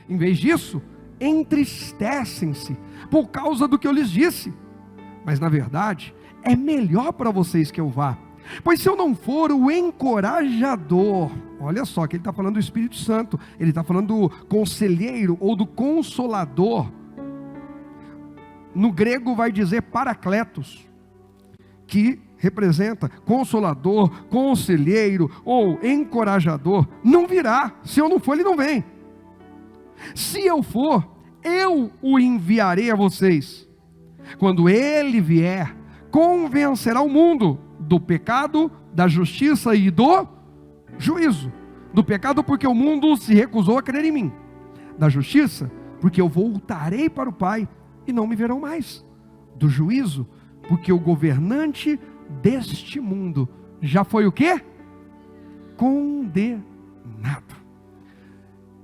Em vez disso, entristecem-se por causa do que eu lhes disse. Mas na verdade, é melhor para vocês que eu vá. Pois se eu não for o encorajador, olha só que ele está falando do Espírito Santo, ele está falando do conselheiro ou do consolador. No grego vai dizer paracletos, que representa consolador, conselheiro ou encorajador. Não virá, se eu não for, ele não vem. Se eu for, eu o enviarei a vocês. Quando ele vier, convencerá o mundo do pecado, da justiça e do juízo. Do pecado, porque o mundo se recusou a crer em mim. Da justiça, porque eu voltarei para o Pai e não me verão mais. Do juízo, porque o governante deste mundo já foi o quê? Condenado.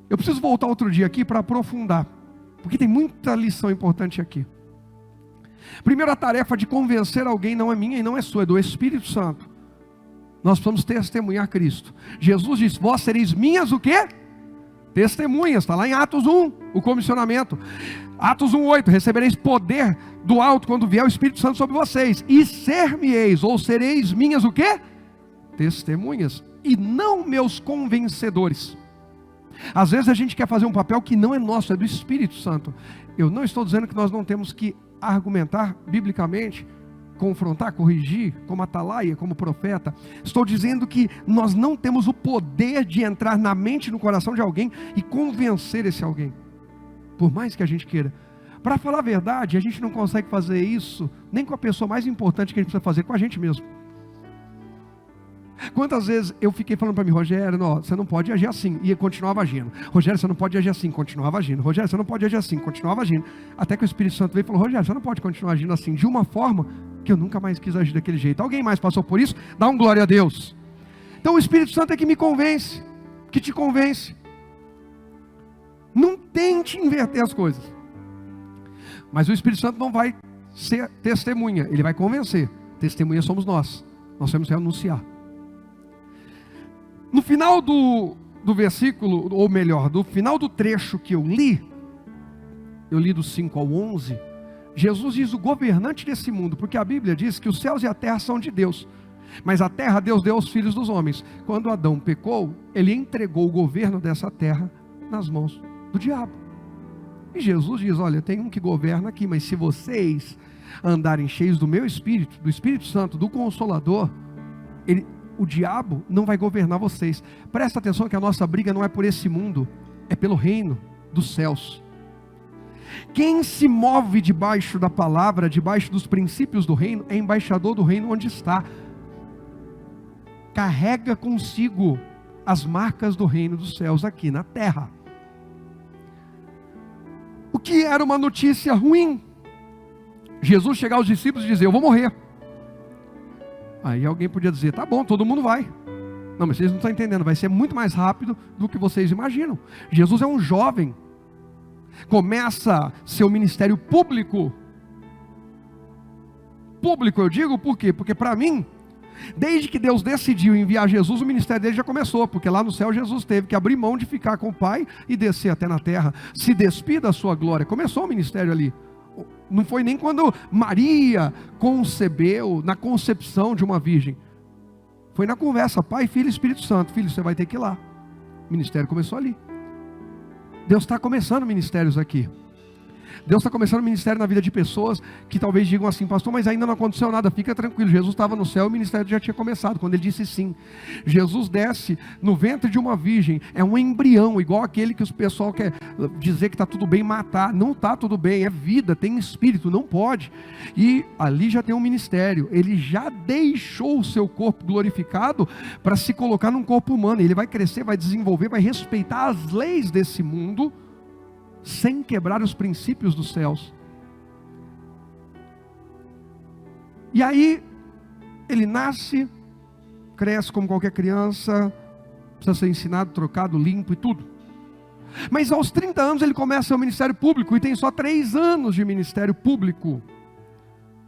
Eu preciso voltar outro dia aqui para aprofundar, porque tem muita lição importante aqui. Primeiro, a tarefa de convencer alguém não é minha e não é sua, é do Espírito Santo. Nós precisamos testemunhar Cristo. Jesus disse: vós sereis minhas o quê? Testemunhas. Está lá em Atos 1, o comissionamento. Atos 1:8, recebereis poder do alto quando vier o Espírito Santo sobre vocês, e ser-me-eis, ou sereis minhas o quê? Testemunhas, e não meus convencedores. Às vezes a gente quer fazer um papel que não é nosso, é do Espírito Santo. Eu não estou dizendo que nós não temos que argumentar biblicamente, confrontar, corrigir, como atalaia, como profeta. Estou dizendo que nós não temos o poder de entrar na mente e no coração de alguém e convencer esse alguém, por mais que a gente queira. Para falar a verdade, a gente não consegue fazer isso nem com a pessoa mais importante que a gente precisa fazer, com a gente mesmo. Quantas vezes eu fiquei falando para mim: Rogério, não, você não pode agir assim, e eu continuava agindo. Rogério, você não pode agir assim, continuava agindo. Rogério, você não pode agir assim, continuava agindo. Até que o Espírito Santo veio e falou: Rogério, você não pode continuar agindo assim, de uma forma que eu nunca mais quis agir daquele jeito. Alguém mais passou por isso? Dá um glória a Deus. Então o Espírito Santo é que me convence, que te convence. Não tente inverter as coisas. Mas o Espírito Santo não vai ser testemunha, ele vai convencer. Testemunha somos nós. Nós temos que anunciar. No final do versículo, ou melhor, do final do trecho que eu li do 5 ao 11, Jesus diz o governante desse mundo, porque a Bíblia diz que os céus e a terra são de Deus, mas a terra Deus deu aos filhos dos homens. Quando Adão pecou, ele entregou o governo dessa terra nas mãos do diabo. E Jesus diz: olha, tem um que governa aqui, mas se vocês andarem cheios do meu Espírito, do Espírito Santo, do Consolador, o diabo não vai governar vocês. Presta atenção que a nossa briga não é por esse mundo, é pelo reino dos céus. Quem se move debaixo da palavra, debaixo dos princípios do reino, é embaixador do reino onde está. Carrega consigo as marcas do reino dos céus aqui na terra. O que era uma notícia ruim? Jesus chegar aos discípulos e dizer: eu vou morrer. Aí alguém podia dizer: tá bom, todo mundo vai. Não, mas vocês não estão entendendo, vai ser muito mais rápido do que vocês imaginam. Jesus é um jovem, começa seu ministério público. Público eu digo por quê? Porque para mim, desde que Deus decidiu enviar Jesus, o ministério dele já começou, porque lá no céu Jesus teve que abrir mão de ficar com o Pai e descer até na terra, se despir da sua glória. Começou o ministério ali. Não foi nem quando Maria concebeu, na concepção de uma virgem. Foi na conversa, Pai, Filho e Espírito Santo. Filho, você vai ter que ir lá. O ministério começou ali. Deus está começando ministérios aqui. Deus está começando um ministério na vida de pessoas que talvez digam assim: pastor, mas ainda não aconteceu nada. Fica tranquilo, Jesus estava no céu e o ministério já tinha começado, quando ele disse sim. Jesus desce no ventre de uma virgem, é um embrião, igual aquele que o pessoal quer dizer que está tudo bem matar. Não está tudo bem, é vida, tem espírito, não pode. E ali já tem um ministério, ele já deixou o seu corpo glorificado para se colocar num corpo humano. Ele vai crescer, vai desenvolver, vai respeitar as leis desse mundo, sem quebrar os princípios dos céus. E aí ele nasce, cresce como qualquer criança, precisa ser ensinado, trocado, limpo e tudo. Mas aos 30 anos ele começa o ministério público, e tem só 3 anos de ministério público,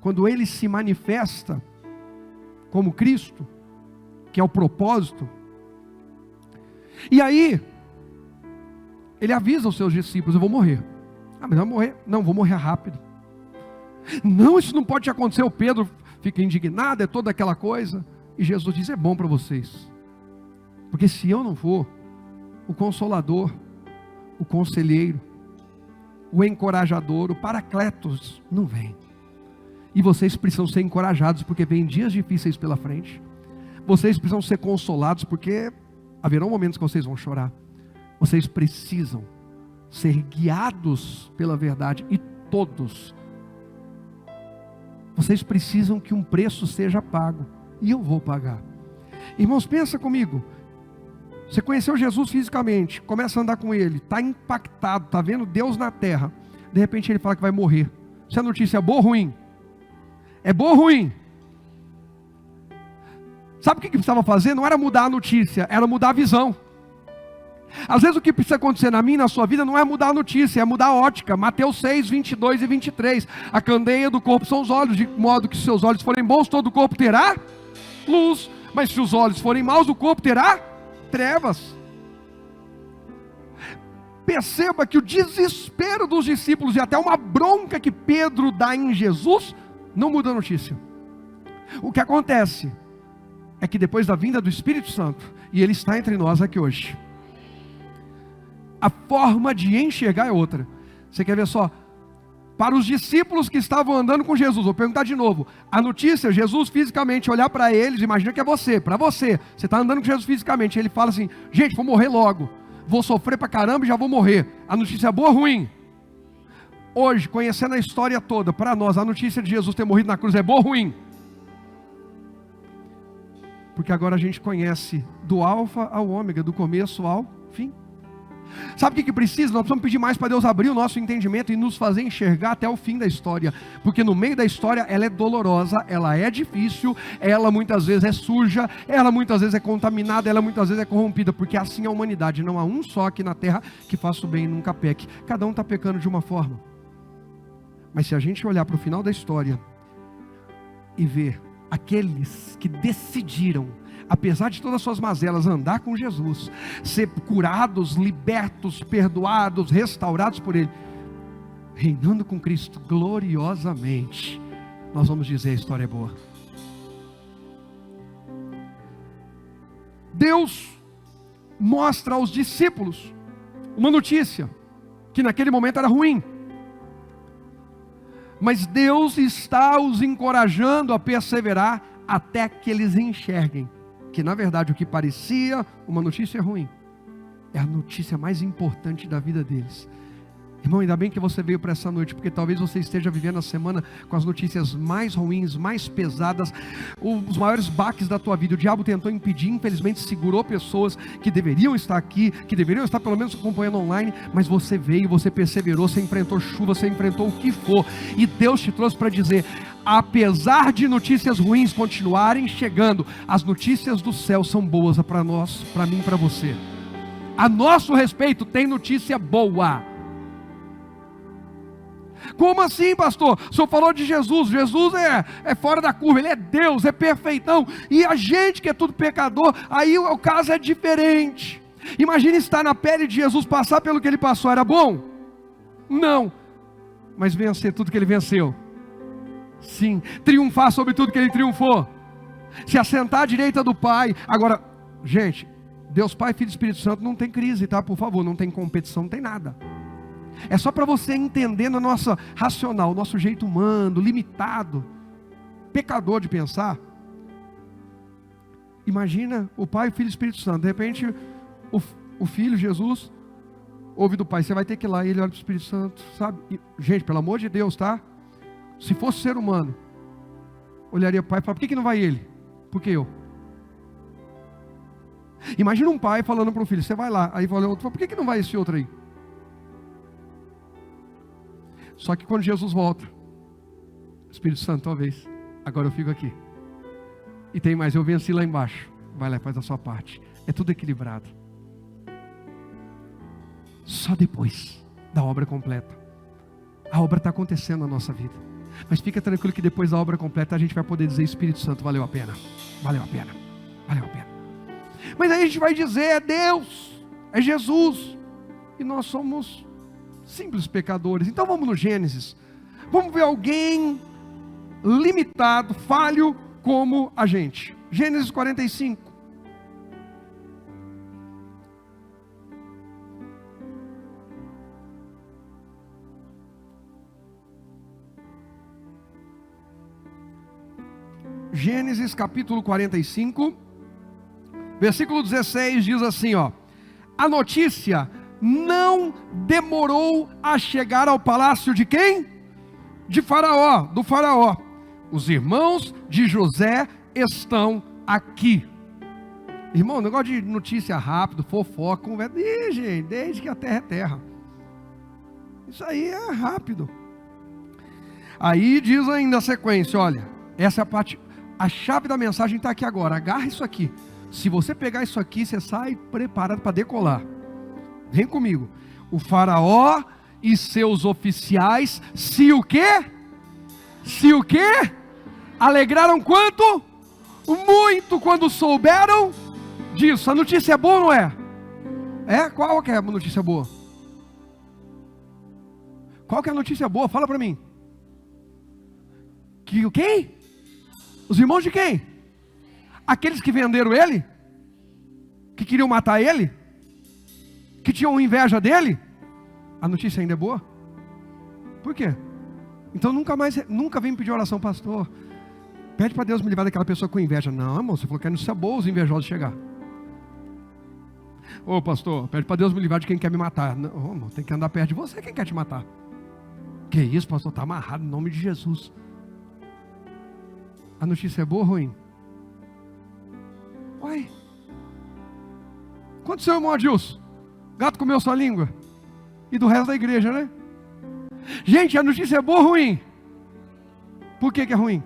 quando ele se manifesta como Cristo, que é o propósito. E aí Ele avisa os seus discípulos: eu vou morrer. Ah, mas eu vou morrer? Não, vou morrer rápido. Não, isso não pode acontecer. O Pedro fica indignado, é toda aquela coisa. E Jesus diz: é bom para vocês, porque se eu não for, o Consolador, o Conselheiro, o Encorajador, o Paracletos não vem. E vocês precisam ser encorajados, porque vem dias difíceis pela frente. Vocês precisam ser consolados, porque haverão momentos que vocês vão chorar. Vocês precisam ser guiados pela verdade, e todos. Vocês precisam que um preço seja pago, e eu vou pagar. Irmãos, pensa comigo. Você conheceu Jesus fisicamente, começa a andar com Ele, está impactado, está vendo Deus na terra. De repente Ele fala que vai morrer. Se a notícia é boa ou ruim? É boa ou ruim? Sabe o que precisava fazer? Não era mudar a notícia, era mudar a visão. Às vezes o que precisa acontecer na minha e na sua vida não é mudar a notícia, é mudar a ótica. Mateus 6, 22 e 23. A candeia do corpo são os olhos, de modo que se seus olhos forem bons, todo o corpo terá luz. Mas se os olhos forem maus, o corpo terá trevas. Perceba que o desespero dos discípulos e até uma bronca que Pedro dá em Jesus não muda a notícia. O que acontece é que depois da vinda do Espírito Santo, e Ele está entre nós aqui hoje, a forma de enxergar é outra. Você quer ver só? Para os discípulos que estavam andando com Jesus, vou perguntar de novo. A notícia, Jesus fisicamente olhar para eles, imagina que é você, para você. Você está andando com Jesus fisicamente, Ele fala assim: gente, vou morrer logo. Vou sofrer para caramba e já vou morrer. A notícia é boa ou ruim? Hoje, conhecendo a história toda, para nós, a notícia de Jesus ter morrido na cruz é boa ou ruim? Porque agora a gente conhece do alfa ao ômega, do começo ao fim. Sabe o que precisa? Nós precisamos pedir mais para Deus abrir o nosso entendimento e nos fazer enxergar até o fim da história. Porque no meio da história ela é dolorosa, ela é difícil, ela muitas vezes é suja, ela muitas vezes é contaminada, ela muitas vezes é corrompida. Porque assim é a humanidade, não há um só aqui na terra que faça o bem e nunca peque. Cada um está pecando de uma forma. Mas se a gente olhar para o final da história e ver aqueles que decidiram, apesar de todas as suas mazelas, andar com Jesus, ser curados, libertos, perdoados, restaurados por Ele, reinando com Cristo gloriosamente, nós vamos dizer: a história é boa. Deus mostra aos discípulos uma notícia que naquele momento era ruim, mas Deus está os encorajando a perseverar até que eles enxerguem que na verdade o que parecia uma notícia ruim é a notícia mais importante da vida deles. Irmão, ainda bem que você veio para essa noite, porque talvez você esteja vivendo a semana com as notícias mais ruins, mais pesadas, os maiores baques da tua vida. O diabo tentou impedir, infelizmente segurou pessoas que deveriam estar aqui, que deveriam estar pelo menos acompanhando online, mas você veio, você perseverou, você enfrentou chuva, você enfrentou o que for, e Deus te trouxe para dizer: apesar de notícias ruins continuarem chegando, as notícias do céu são boas para nós, para mim e para você. A nosso respeito tem notícia boa. Como assim, pastor? O senhor falou de Jesus. Jesus é fora da curva, Ele é Deus, é perfeitão. E a gente que é tudo pecador, aí o caso é diferente. Imagine estar na pele de Jesus, passar pelo que Ele passou. Era bom? Não. Mas vencer tudo que Ele venceu? Sim. Triunfar sobre tudo que Ele triunfou? Se assentar à direita do Pai. Agora, gente, Deus Pai, Filho e Espírito Santo não tem crise, tá? Por favor, não tem competição, não tem nada. É só para você entender no nosso racional, nosso jeito humano, limitado, pecador de pensar. Imagina o Pai, o Filho e o Espírito Santo. De repente, o Filho, Jesus, ouve do Pai: você vai ter que ir lá. E ele olha para o Espírito Santo, sabe? E, gente, pelo amor de Deus, tá? Se fosse ser humano, olharia para o Pai e falaria: por que não vai ele? Por que eu? Imagina um pai falando para o filho: você vai lá. Aí fala outro: por que não vai esse outro aí? Só que quando Jesus volta, Espírito Santo, talvez, agora eu fico aqui. E tem mais, eu venci lá embaixo. Vai lá e faz a sua parte. É tudo equilibrado. Só depois da obra completa. A obra está acontecendo na nossa vida. Mas fica tranquilo que depois da obra completa a gente vai poder dizer: Espírito Santo, valeu a pena. Valeu a pena. Valeu a pena. Mas aí a gente vai dizer: é Deus, é Jesus. e nós somos simples pecadores. Então vamos no Gênesis. Vamos ver alguém limitado, falho como a gente. Gênesis 45. Gênesis capítulo 45, versículo 16 diz assim, ó: a notícia não demorou a chegar ao palácio de quem? De Faraó, do Faraó. Os irmãos de José estão aqui. Irmão, negócio de notícia rápido, fofoca, conversa. Ih, gente, desde que a terra é terra. Isso aí é rápido. Aí diz ainda a sequência, olha, essa é a parte, a chave da mensagem está aqui agora. Agarra isso aqui. Se você pegar isso aqui, você sai preparado para decolar. Vem comigo. O Faraó e seus oficiais se o quê? Se o quê? Alegraram quanto? Muito quando souberam disso. A notícia é boa ou não é? É? Qual que é a notícia boa? Qual que é a notícia boa? Fala para mim. Que o quem? Os irmãos de quem? Aqueles que venderam ele? Que queriam matar ele? Que tinham inveja dele? A notícia ainda é boa? Por quê? Então nunca vem pedir oração, pastor. Pede para Deus me livrar daquela pessoa com inveja. Não, irmão, você falou que é notícia boa os invejosos chegar. Ô pastor, pede para Deus me livrar de quem quer me matar. Não, irmão, tem que andar perto de você quem quer te matar. Que isso, pastor, está amarrado em nome de Jesus. A notícia é boa ou ruim? Uai. Quanto seu irmão Adilson? Gato comeu sua língua? E do resto da igreja, né? Gente, a notícia é boa ou ruim? Por que é ruim?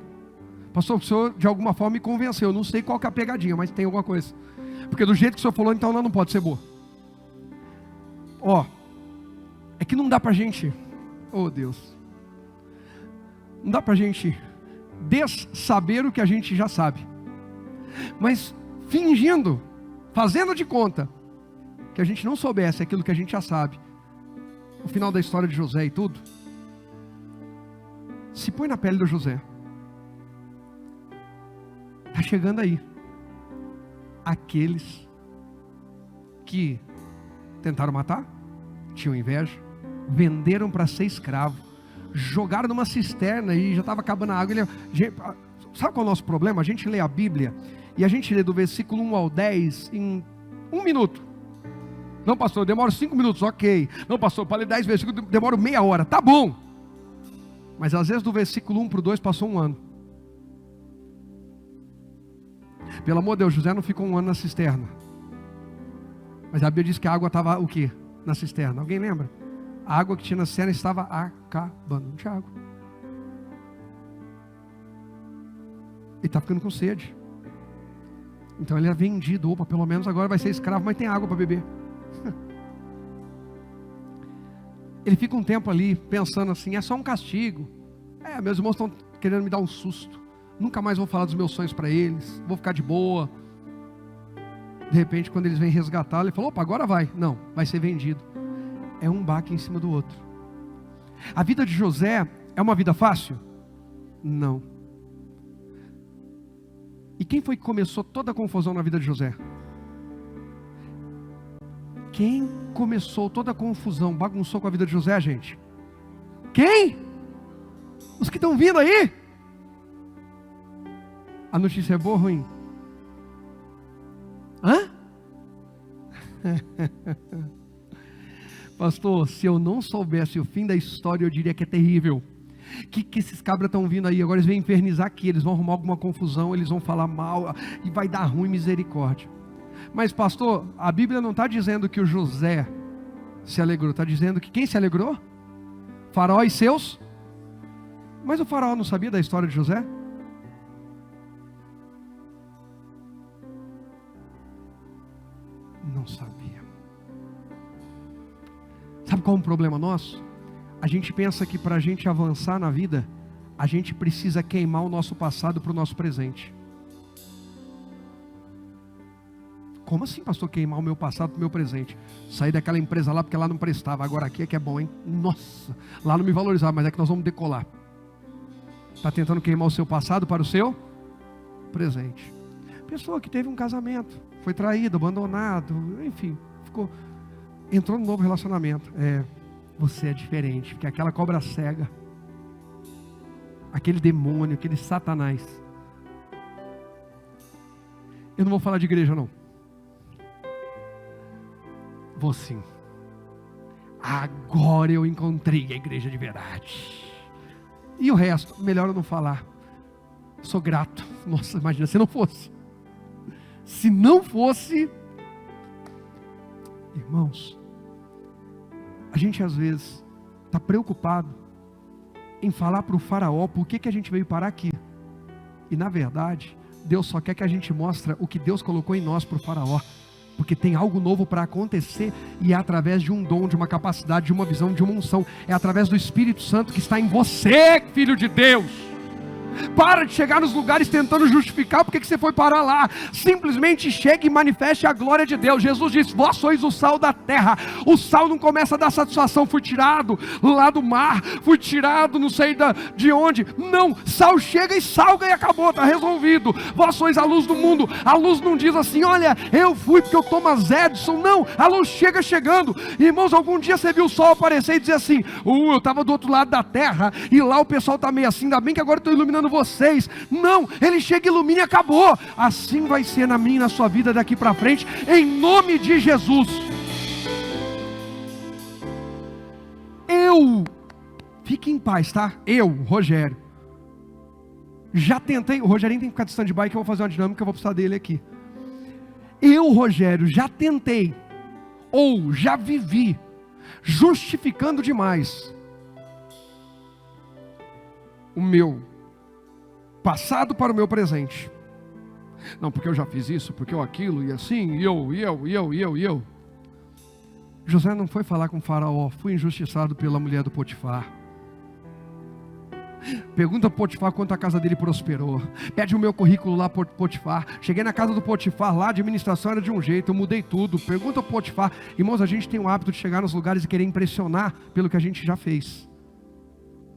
Pastor, o senhor de alguma forma me convenceu. Eu não sei qual que é a pegadinha, mas tem alguma coisa. Porque do jeito que o senhor falou, então ela não pode ser boa. Ó, é que não dá pra gente, oh Deus, não dá pra gente saber o que a gente já sabe. Mas fingindo, fazendo de conta que a gente não soubesse aquilo que a gente já sabe, o final da história de José e tudo, se põe na pele do José. Está chegando aí aqueles que tentaram matar, tinham inveja, venderam para ser escravo, jogaram numa cisterna e já estava acabando a água. Sabe qual é o nosso problema? A gente lê a Bíblia e a gente lê do versículo 1 ao 10 em 1 minuto. Não, pastor, eu demoro 5 minutos, ok. Não, pastor, para ler 10 versículos, demoro meia hora, tá bom. Mas às vezes do versículo 1 para o 2 passou 1 ano. Pelo amor de Deus, José não ficou 1 ano na cisterna. Mas a Bíblia diz que a água estava o quê? Na cisterna. Alguém lembra? A água que tinha na cisterna estava acabando. Não tinha água. Ele está ficando com sede. Então ele é vendido. Opa, pelo menos agora vai ser escravo, mas tem água para beber. Ele fica um tempo ali pensando assim, é só um castigo. Meus irmãos estão querendo me dar um susto. Nunca mais vou falar dos meus sonhos para eles. Vou ficar de boa. De repente, quando eles vêm resgatá-lo, ele falou, opa, agora vai. Não, vai ser vendido. É um baque em cima do outro. A vida de José é uma vida fácil? Não. E quem foi que começou toda a confusão na vida de José? Quem começou toda a confusão, bagunçou com a vida de José, gente? Quem? Os que estão vindo aí? A notícia é boa ou ruim? Hã? Pastor, se eu não soubesse o fim da história, eu diria que é terrível. Que esses cabras estão vindo aí? Agora eles vêm infernizar aqui, eles vão arrumar alguma confusão, eles vão falar mal, e vai dar ruim, misericórdia. Mas pastor, a Bíblia não está dizendo que o José se alegrou, está dizendo que quem se alegrou? Faraó e seus? Mas o faraó não sabia da história de José? Não sabia. Sabe qual é um problema nosso? A gente pensa que para a gente avançar na vida, a gente precisa queimar o nosso passado para o nosso presente. Como assim, pastor, queimar o meu passado para o meu presente? Sair daquela empresa lá porque lá não prestava, agora aqui é que é bom, hein? Nossa, lá não me valorizava, mas é que nós vamos decolar. Está tentando queimar o seu passado para o seu presente. Pessoa que teve um casamento, foi traído, abandonado, enfim, entrou num novo relacionamento. Você é diferente, porque aquela cobra cega, aquele demônio, aquele Satanás. Eu não vou falar de igreja não. Vou sim. Agora eu encontrei a igreja de verdade. E o resto, melhor eu não falar. Sou grato. Nossa, imagina se não fosse. Se não fosse, irmãos, a gente às vezes está preocupado em falar para o faraó por que a gente veio parar aqui. E na verdade, Deus só quer que a gente mostre o que Deus colocou em nós para o faraó. Porque tem algo novo para acontecer, e é através de um dom, de uma capacidade, de uma visão, de uma unção. É através do Espírito Santo que está em você, filho de Deus. Para de chegar nos lugares tentando justificar porque que você foi parar lá. Simplesmente chegue e manifeste a glória de Deus. Jesus disse: vós sois o sal da terra. O sal não começa a dar satisfação. Fui tirado lá do mar, fui tirado não sei de onde. Não, sal chega e salga e acabou, está resolvido. Vós sois a luz do mundo. A luz não diz assim: olha, eu fui porque eu Thomas Edison. Não, a luz chega chegando. Irmãos, algum dia você viu o sol aparecer e dizer assim: eu estava do outro lado da terra e lá o pessoal está meio assim, ainda bem que agora eu estou iluminando vocês. Não, ele chega, ilumina e acabou. Assim vai ser na minha e na sua vida daqui para frente, em nome de Jesus. Fique em paz, tá? Rogério, já tentei. O Rogerinho tem que ficar de stand-by que eu vou fazer uma dinâmica, eu vou precisar dele aqui. Rogério, já tentei, ou já vivi, justificando demais o meu passado para o meu presente. Não, porque eu já fiz isso, porque eu aquilo, e assim, e eu. José não foi falar com o faraó: fui injustiçado pela mulher do Potifar. Pergunta para Potifar quanto a casa dele prosperou. Pede o meu currículo lá para Potifar. Cheguei na casa do Potifar, lá a administração era de um jeito, eu mudei tudo. Pergunta para Potifar. Irmãos, a gente tem o hábito de chegar nos lugares e querer impressionar pelo que a gente já fez.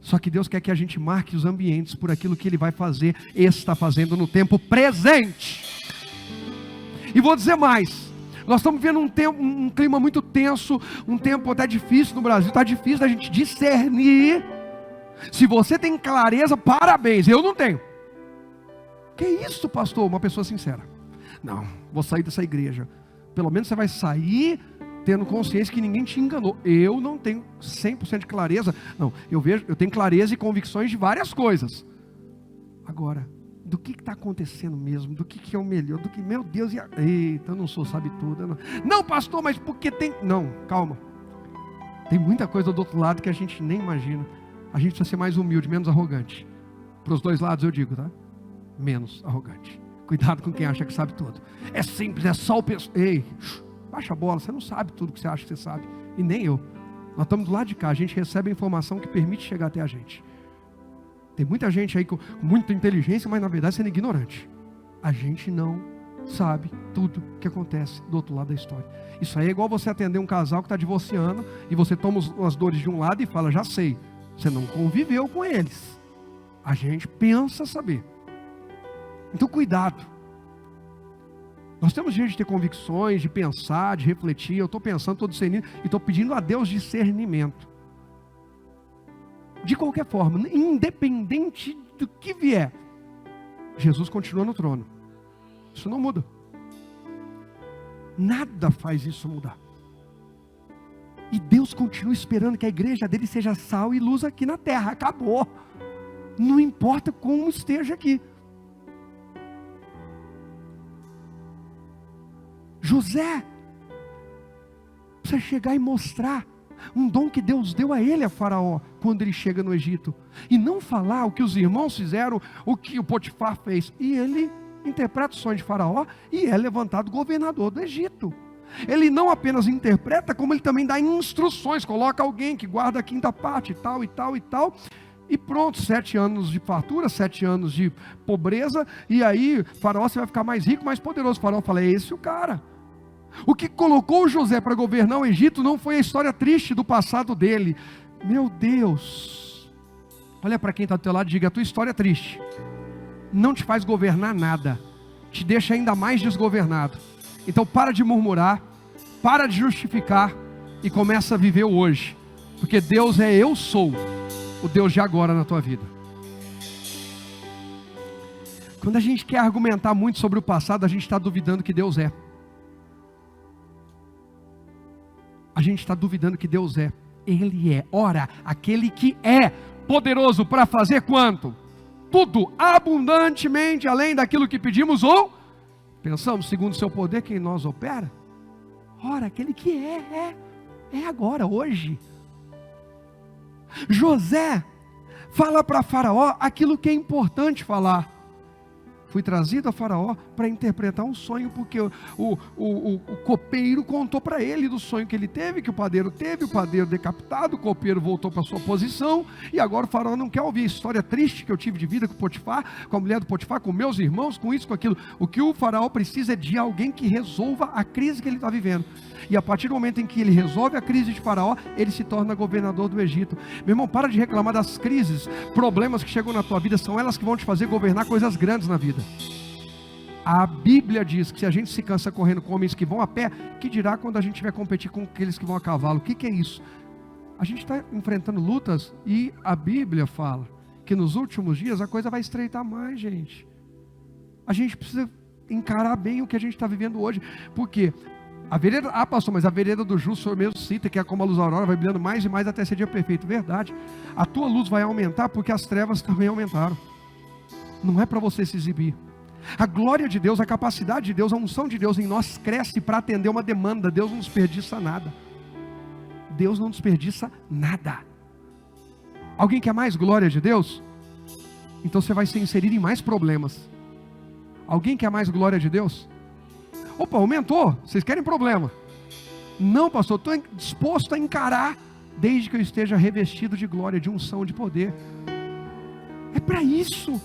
Só que Deus quer que a gente marque os ambientes por aquilo que Ele vai fazer e está fazendo no tempo presente. E vou dizer mais: nós estamos vivendo um clima muito tenso, um tempo até difícil no Brasil. Está difícil da gente discernir. Se você tem clareza, parabéns. Eu não tenho. Que isso, pastor? Uma pessoa sincera. Não, vou sair dessa igreja. Pelo menos você vai sair tendo consciência que ninguém te enganou. Eu não tenho 100% de clareza. Não, eu tenho clareza e convicções de várias coisas. Agora, do que está acontecendo mesmo? Do que é o melhor? Do que, meu Deus, eita, eu não sou sabe tudo. Não, pastor, mas porque tem... Não, calma. Tem muita coisa do outro lado que a gente nem imagina. A gente precisa ser mais humilde, menos arrogante. Para os dois lados eu digo, tá? Menos arrogante. Cuidado com quem acha que sabe tudo. É simples, é só o pessoal. Ei, baixa a bola, você não sabe tudo que você acha que você sabe. E nem eu. Nós estamos do lado de cá, a gente recebe a informação que permite chegar até a gente. Tem muita gente aí com muita inteligência, mas na verdade sendo ignorante. A gente não sabe tudo que acontece do outro lado da história. Isso aí é igual você atender um casal que está divorciando e você toma as dores de um lado e fala: já sei. Você não conviveu com eles. A gente pensa saber. Então cuidado. Nós temos direito de ter convicções, de pensar, de refletir. Eu estou pensando, estou discernindo e estou pedindo a Deus discernimento. De qualquer forma, independente do que vier, Jesus continua no trono. Isso não muda. Nada faz isso mudar. E Deus continua esperando que a igreja dele seja sal e luz aqui na terra. Acabou. Não importa como esteja aqui. José precisa chegar e mostrar um dom que Deus deu a ele, a Faraó, quando ele chega no Egito. E não falar o que os irmãos fizeram, o que o Potifar fez. E ele interpreta o sonho de Faraó e é levantado governador do Egito. Ele não apenas interpreta, como ele também dá instruções. Coloca alguém que guarda a quinta parte, tal e tal e tal. E pronto, 7 anos de fartura, 7 anos de pobreza. E aí, Faraó, você vai ficar mais rico, mais poderoso. Faraó fala: é esse o cara. O que colocou José para governar o Egito não foi a história triste do passado dele. Meu Deus, olha para quem está do teu lado e diga: a tua história é triste, não te faz governar nada, te deixa ainda mais desgovernado. Então para de murmurar, para de justificar e começa a viver o hoje, porque Deus é eu sou, o Deus de agora na tua vida. Quando a gente quer argumentar muito sobre o passado, a gente está duvidando que Deus é. A gente está duvidando que Deus é. Ele é. Ora, aquele que é poderoso para fazer quanto? Tudo, abundantemente, além daquilo que pedimos ou pensamos, segundo o seu poder que em nós opera. Ora, aquele que é agora, hoje. José fala para Faraó aquilo que é importante falar. Fui trazido a Faraó para interpretar um sonho, porque o copeiro contou para ele do sonho que ele teve, que o padeiro teve, o padeiro decapitado, o copeiro voltou para sua posição, e agora o Faraó não quer ouvir a história triste que eu tive de vida com Potifar, com a mulher do Potifar, com meus irmãos, com isso, com aquilo. O que o Faraó precisa é de alguém que resolva a crise que ele está vivendo. E a partir do momento em que ele resolve a crise de Faraó, ele se torna governador do Egito. Meu irmão, para de reclamar das crises, problemas que chegam na tua vida, são elas que vão te fazer governar coisas grandes na vida. A Bíblia diz que se a gente se cansa correndo com homens que vão a pé, que dirá quando a gente vai competir com aqueles que vão a cavalo? O que é isso? A gente está enfrentando lutas e a Bíblia fala que nos últimos dias a coisa vai estreitar mais, gente. A gente precisa encarar bem o que a gente está vivendo hoje, porque a vereda, pastor, mas a vereda do justo, o senhor mesmo cita, que é como a luz da aurora, vai brilhando mais e mais até ser dia perfeito. Verdade, a tua luz vai aumentar porque as trevas também aumentaram. Não é para você se exibir. A glória de Deus, a capacidade de Deus, a unção de Deus em nós cresce para atender uma demanda. Deus não desperdiça nada. Deus não desperdiça nada. Alguém quer mais glória de Deus? Então você vai ser inserido em mais problemas. Alguém quer mais glória de Deus? Opa, aumentou, vocês querem problema? Não, pastor, estou disposto a encarar, desde que eu esteja revestido de glória, de unção, de poder. É para isso.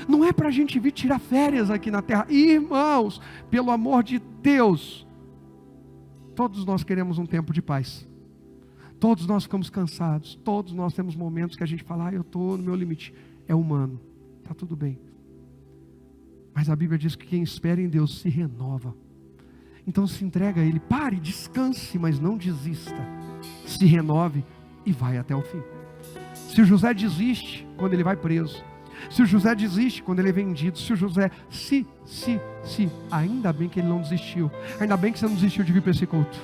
Não é para a gente vir tirar férias aqui na terra. Irmãos, pelo amor de Deus, todos nós queremos um tempo de paz. Todos nós ficamos cansados. Todos nós temos momentos que a gente fala: eu estou no meu limite. É humano, está tudo bem. Mas a Bíblia diz que quem espera em Deus se renova. Então se entrega a Ele. Pare, descanse, mas não desista. Se renove e vai até o fim. Se o José desiste quando ele vai preso, se o José desiste quando ele é vendido, se o José, ainda bem que ele não desistiu. Ainda bem que você não desistiu de vir para esse culto.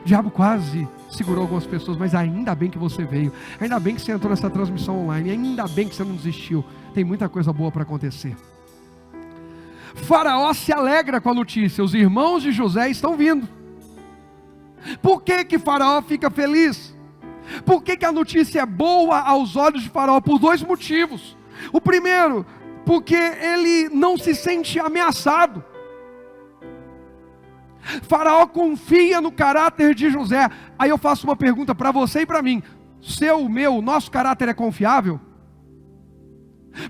O diabo quase segurou algumas pessoas, mas ainda bem que você veio. Ainda bem que você entrou nessa transmissão online. Ainda bem que você não desistiu. Tem muita coisa boa para acontecer. Faraó se alegra com a notícia. Os irmãos de José estão vindo. Por que Faraó fica feliz? Por que a notícia é boa aos olhos de Faraó? Por dois motivos. O primeiro, porque ele não se sente ameaçado. Faraó confia no caráter de José. Aí eu faço uma pergunta para você e para mim: nosso caráter é confiável?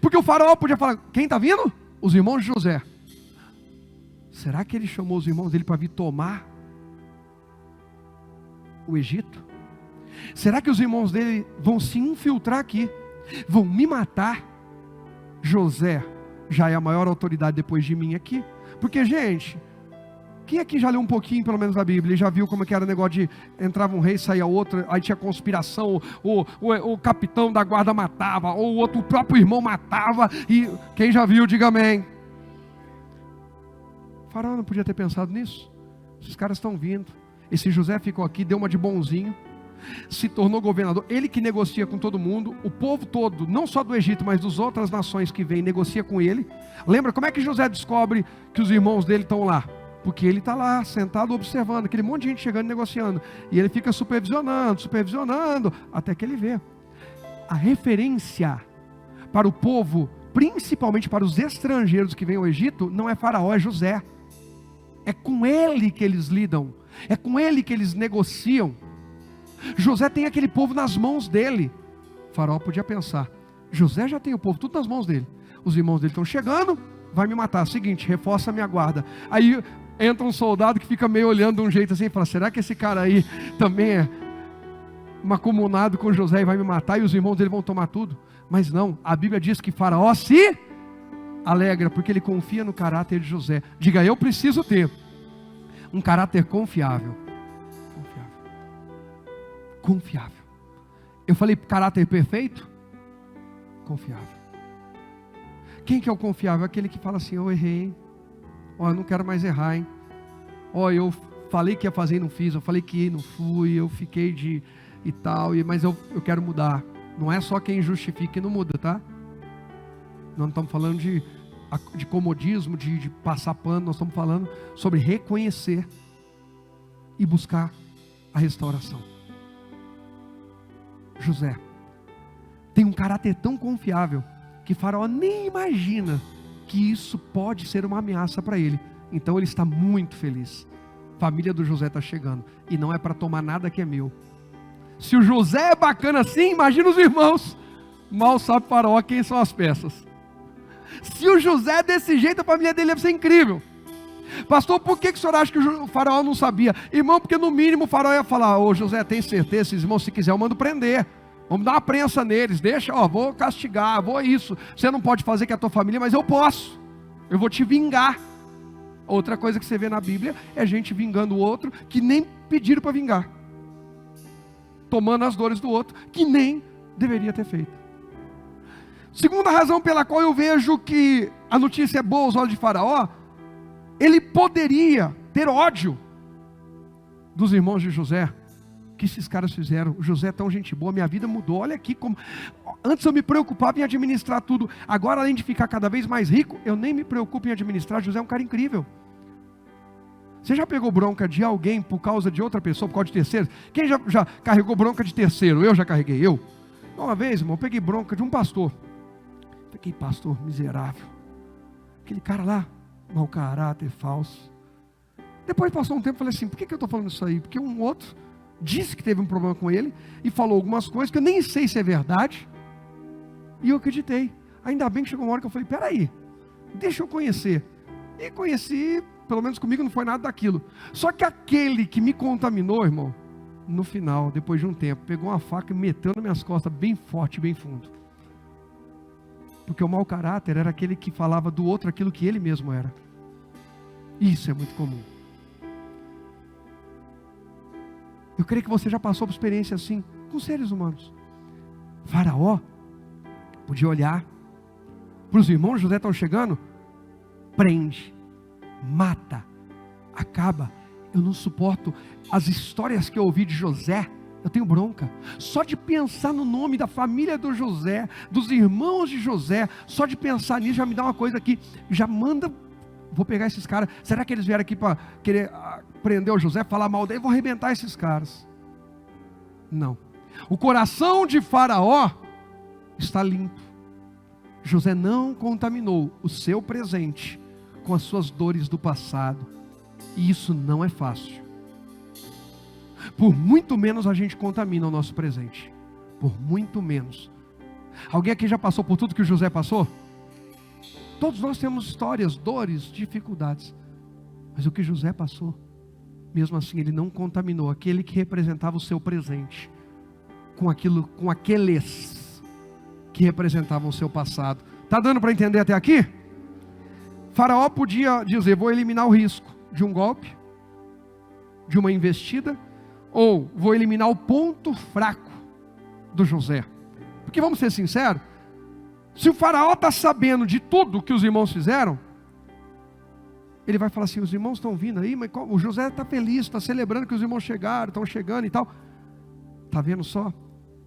Porque o Faraó podia falar: quem está vindo? Os irmãos de José. Será que ele chamou os irmãos dele para vir tomar o Egito? Será que os irmãos dele vão se infiltrar aqui? Vão me matar? José já é a maior autoridade depois de mim aqui. Porque, gente, quem aqui já leu um pouquinho, pelo menos, da Bíblia, e já viu como é que era o negócio de entrava um rei, saía outro, aí tinha conspiração, o capitão da guarda matava, ou o próprio irmão matava, e quem já viu, diga amém. O Faraó não podia ter pensado nisso. Esses caras estão vindo. Esse José ficou aqui, deu uma de bonzinho, se tornou governador. Ele que negocia com todo mundo. O povo todo, não só do Egito, mas das outras nações que vêm, negocia com ele. Lembra como é que José descobre que os irmãos dele estão lá? Porque ele está lá, sentado, observando, aquele monte de gente chegando e negociando. E ele fica supervisionando, até que ele vê. A referência para o povo, principalmente para os estrangeiros que vêm ao Egito, não é Faraó, é José. É com ele que eles lidam. É com ele que eles negociam. José tem aquele povo nas mãos dele. O Faraó podia pensar: José já tem o povo tudo nas mãos dele. Os irmãos dele estão chegando, vai me matar. Seguinte, reforça a minha guarda. Aí entra um soldado que fica meio olhando de um jeito assim, e fala, será que esse cara aí também é macumunado com José e vai me matar, e os irmãos dele vão tomar tudo? Mas não, a Bíblia diz que Faraó se alegra, porque ele confia no caráter de José. Diga, eu preciso ter um caráter confiável. Confiável. Eu falei caráter perfeito? Confiável. Quem que é o confiável? Aquele que fala assim, eu errei, hein? Ó, eu não quero mais errar, hein? Ó, eu falei que ia fazer e não fiz, eu falei que ia e não fui, eu fiquei de e tal, mas eu quero mudar. Não é só quem justifica e não muda, tá? Nós não estamos falando de comodismo, de passar pano, nós estamos falando sobre reconhecer e buscar a restauração. José tem um caráter tão confiável que Faraó nem imagina que isso pode ser uma ameaça para ele. Então ele está muito feliz. A família do José está chegando e não é para tomar nada que é meu. Se o José é bacana assim, imagina os irmãos. Mal sabe Faraó quem são as peças. Se o José é desse jeito, a família dele deve ser incrível. Pastor, por que o senhor acha que o Faraó não sabia? Irmão, porque no mínimo o Faraó ia falar, ô José, tem certeza, esses irmãos, se quiser eu mando prender. Vamos dar uma prensa neles, deixa, ó, vou castigar, vou isso. Você não pode fazer que é a tua família, mas eu posso. Eu vou te vingar. Outra coisa que você vê na Bíblia é gente vingando o outro que nem pediram para vingar. Tomando as dores do outro que nem deveria ter feito. Segunda razão pela qual eu vejo que a notícia é boa aos olhos de Faraó, ele poderia ter ódio dos irmãos de José. O que esses caras fizeram? O José é tão gente boa, minha vida mudou. Olha aqui como... Antes eu me preocupava em administrar tudo. Agora, além de ficar cada vez mais rico, eu nem me preocupo em administrar. José é um cara incrível. Você já pegou bronca de alguém por causa de outra pessoa, por causa de terceiro? Quem já carregou bronca de terceiro? Eu já carreguei, eu. Uma vez, irmão, eu peguei bronca de um pastor. Fiquei pastor miserável. Aquele cara lá, mau caráter, falso. Depois passou um tempo, falei assim, por que eu estou falando isso aí? Porque um outro disse que teve um problema com ele e falou algumas coisas que eu nem sei se é verdade. E eu acreditei. Ainda bem que chegou uma hora que eu falei, peraí, deixa eu conhecer. E conheci, pelo menos comigo não foi nada daquilo. Só que aquele que me contaminou, irmão, no final, depois de um tempo, pegou uma faca e meteu nas minhas costas bem forte, bem fundo. Porque o mau caráter era aquele que falava do outro aquilo que ele mesmo era. Isso é muito comum. Eu creio que você já passou por experiência assim, com seres humanos. Faraó podia olhar para os irmãos de José estão chegando, prende, mata, acaba. Eu não suporto as histórias que eu ouvi de José. Eu tenho bronca. Só de pensar no nome da família do José, dos irmãos de José, só de pensar nisso já me dá uma coisa aqui, já manda, vou pegar esses caras, será que eles vieram aqui para querer prender o José, falar mal dele? Eu vou arrebentar esses caras. Não. O coração de Faraó está limpo. José não contaminou o seu presente com as suas dores do passado. E isso não é fácil. Por muito menos a gente contamina o nosso presente. Por muito menos. Alguém aqui já passou por tudo que o José passou? Todos nós temos histórias, dores, dificuldades. Mas o que José passou, mesmo assim ele não contaminou aquele que representava o seu presente com aquilo, com aqueles que representavam o seu passado. Está dando para entender até aqui? Faraó podia dizer, vou eliminar o risco de um golpe, de uma investida, ou vou eliminar o ponto fraco do José. Porque vamos ser sinceros, se o Faraó está sabendo de tudo que os irmãos fizeram, ele vai falar assim, os irmãos estão vindo aí, mas o José está feliz, está celebrando que os irmãos chegaram, estão chegando e tal. Está vendo só?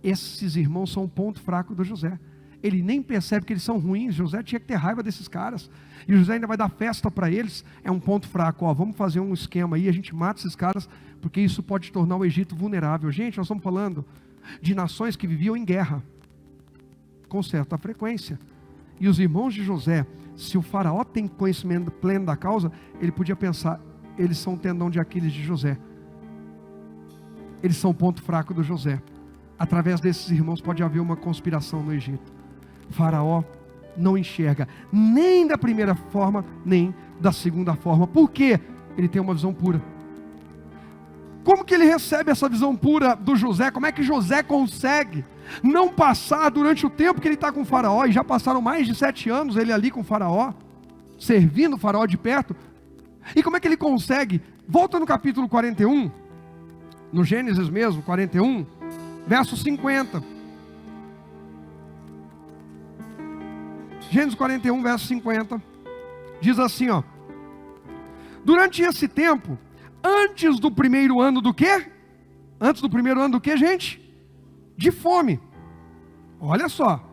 Esses irmãos são um ponto fraco do José. Ele nem percebe que eles são ruins. José tinha que ter raiva desses caras. E José ainda vai dar festa para eles. É um ponto fraco. Ó, vamos fazer um esquema aí, a gente mata esses caras, porque isso pode tornar o Egito vulnerável. Gente, nós estamos falando de nações que viviam em guerra, com certa frequência. E os irmãos de José, se o Faraó tem conhecimento pleno da causa, ele podia pensar, eles são o tendão de Aquiles de José. Eles são o ponto fraco do José. Através desses irmãos pode haver uma conspiração no Egito. Faraó não enxerga nem da primeira forma, nem da segunda forma. Por quê? ele tem uma visão pura. Como que ele recebe essa visão pura do José? Como é que José consegue não passar durante o tempo que ele está com o faraó, e já passaram mais de 7 anos ele ali com o faraó, servindo o faraó de perto, e como é que ele consegue? Volta no capítulo 41, no Gênesis mesmo, 41, verso 50. Gênesis 41, verso 50, diz assim, ó: durante esse tempo, antes do primeiro ano do quê? Antes do primeiro ano do quê, gente? De fome. Olha só.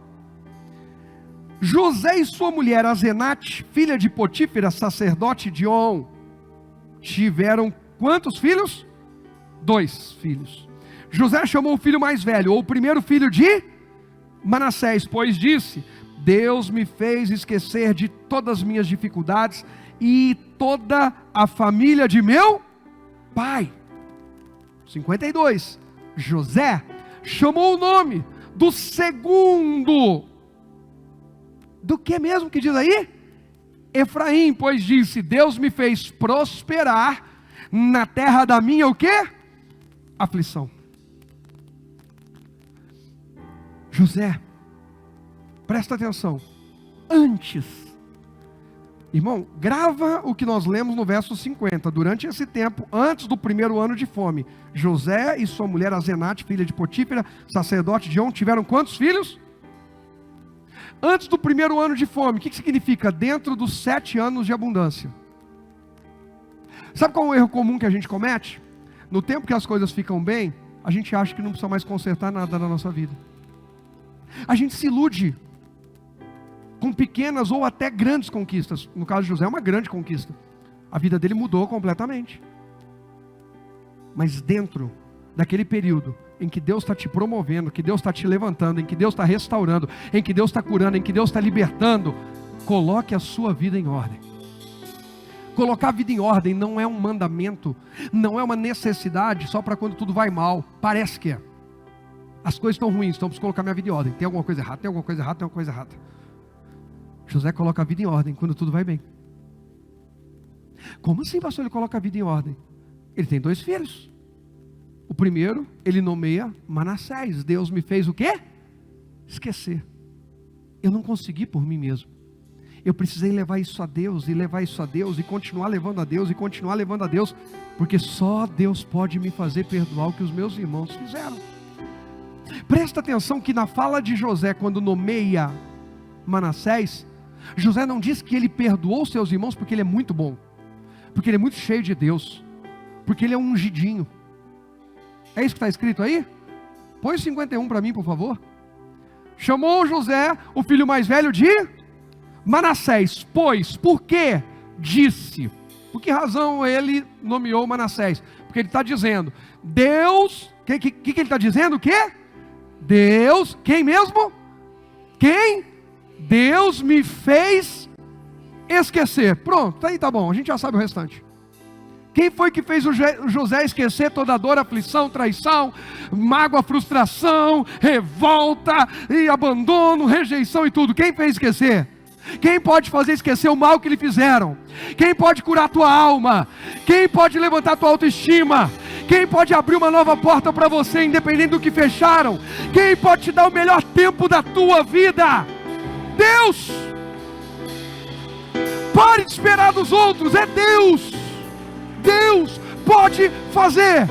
José e sua mulher Asenate, filha de Potífera, sacerdote de On, tiveram quantos filhos? 2 filhos. José chamou o filho mais velho, ou o primeiro filho de Manassés, pois disse: Deus me fez esquecer de todas as minhas dificuldades e toda a família de meu pai. 52. José chamou o nome do segundo, do que mesmo que diz aí? Efraim, pois disse: Deus me fez prosperar na terra da minha o quê? Aflição. José, presta atenção, antes, irmão, grava o que nós lemos no verso 50, durante esse tempo, antes do primeiro ano de fome, José e sua mulher Asenate, filha de Potífera, sacerdote de On, tiveram quantos filhos? Antes do primeiro ano de fome. O que significa? Dentro dos 7 anos de abundância. Sabe qual é o erro comum que a gente comete? No tempo que as coisas ficam bem, a gente acha que não precisa mais consertar nada na nossa vida. A gente se ilude com pequenas ou até grandes conquistas. No caso de José é uma grande conquista. A vida dele mudou completamente. Mas dentro daquele período em que Deus está te promovendo, que Deus está te levantando, em que Deus está restaurando, em que Deus está curando, em que Deus está libertando, coloque a sua vida em ordem. Colocar a vida em ordem não é um mandamento, não é uma necessidade só para quando tudo vai mal. Parece que é. As coisas estão ruins, então preciso colocar minha vida em ordem. Tem alguma coisa errada, tem alguma coisa errada, tem alguma coisa errada. José coloca a vida em ordem quando tudo vai bem. Como assim, pastor, ele coloca a vida em ordem? Ele tem 2 filhos. O primeiro, ele nomeia Manassés. Deus me fez o quê? Esquecer. Eu não consegui por mim mesmo. Eu precisei levar isso a Deus, e levar isso a Deus, e continuar levando a Deus, e continuar levando a Deus, porque só Deus pode me fazer perdoar o que os meus irmãos fizeram. Presta atenção que na fala de José, quando nomeia Manassés, José não diz que ele perdoou seus irmãos porque ele é muito bom, porque ele é muito cheio de Deus, porque ele é um ungidinho. É isso que está escrito aí? Põe o 51 para mim, por favor. Chamou José, o filho mais velho de Manassés, pois, por que disse? Por que razão ele nomeou Manassés? Porque ele está dizendo, Deus, que ele está dizendo? O quê? Deus, quem mesmo? Quem? Deus me fez esquecer. Pronto, aí tá bom, a gente já sabe o restante. Quem foi que fez o José esquecer toda a dor, aflição, traição, mágoa, frustração, revolta e abandono, rejeição e tudo? Quem fez esquecer? Quem pode fazer esquecer o mal que lhe fizeram? Quem pode curar a tua alma? Quem pode levantar a tua autoestima? Quem pode abrir uma nova porta para você, independente do que fecharam? Quem pode te dar o melhor tempo da tua vida? Deus! Pare de esperar dos outros, é Deus! Deus pode fazer.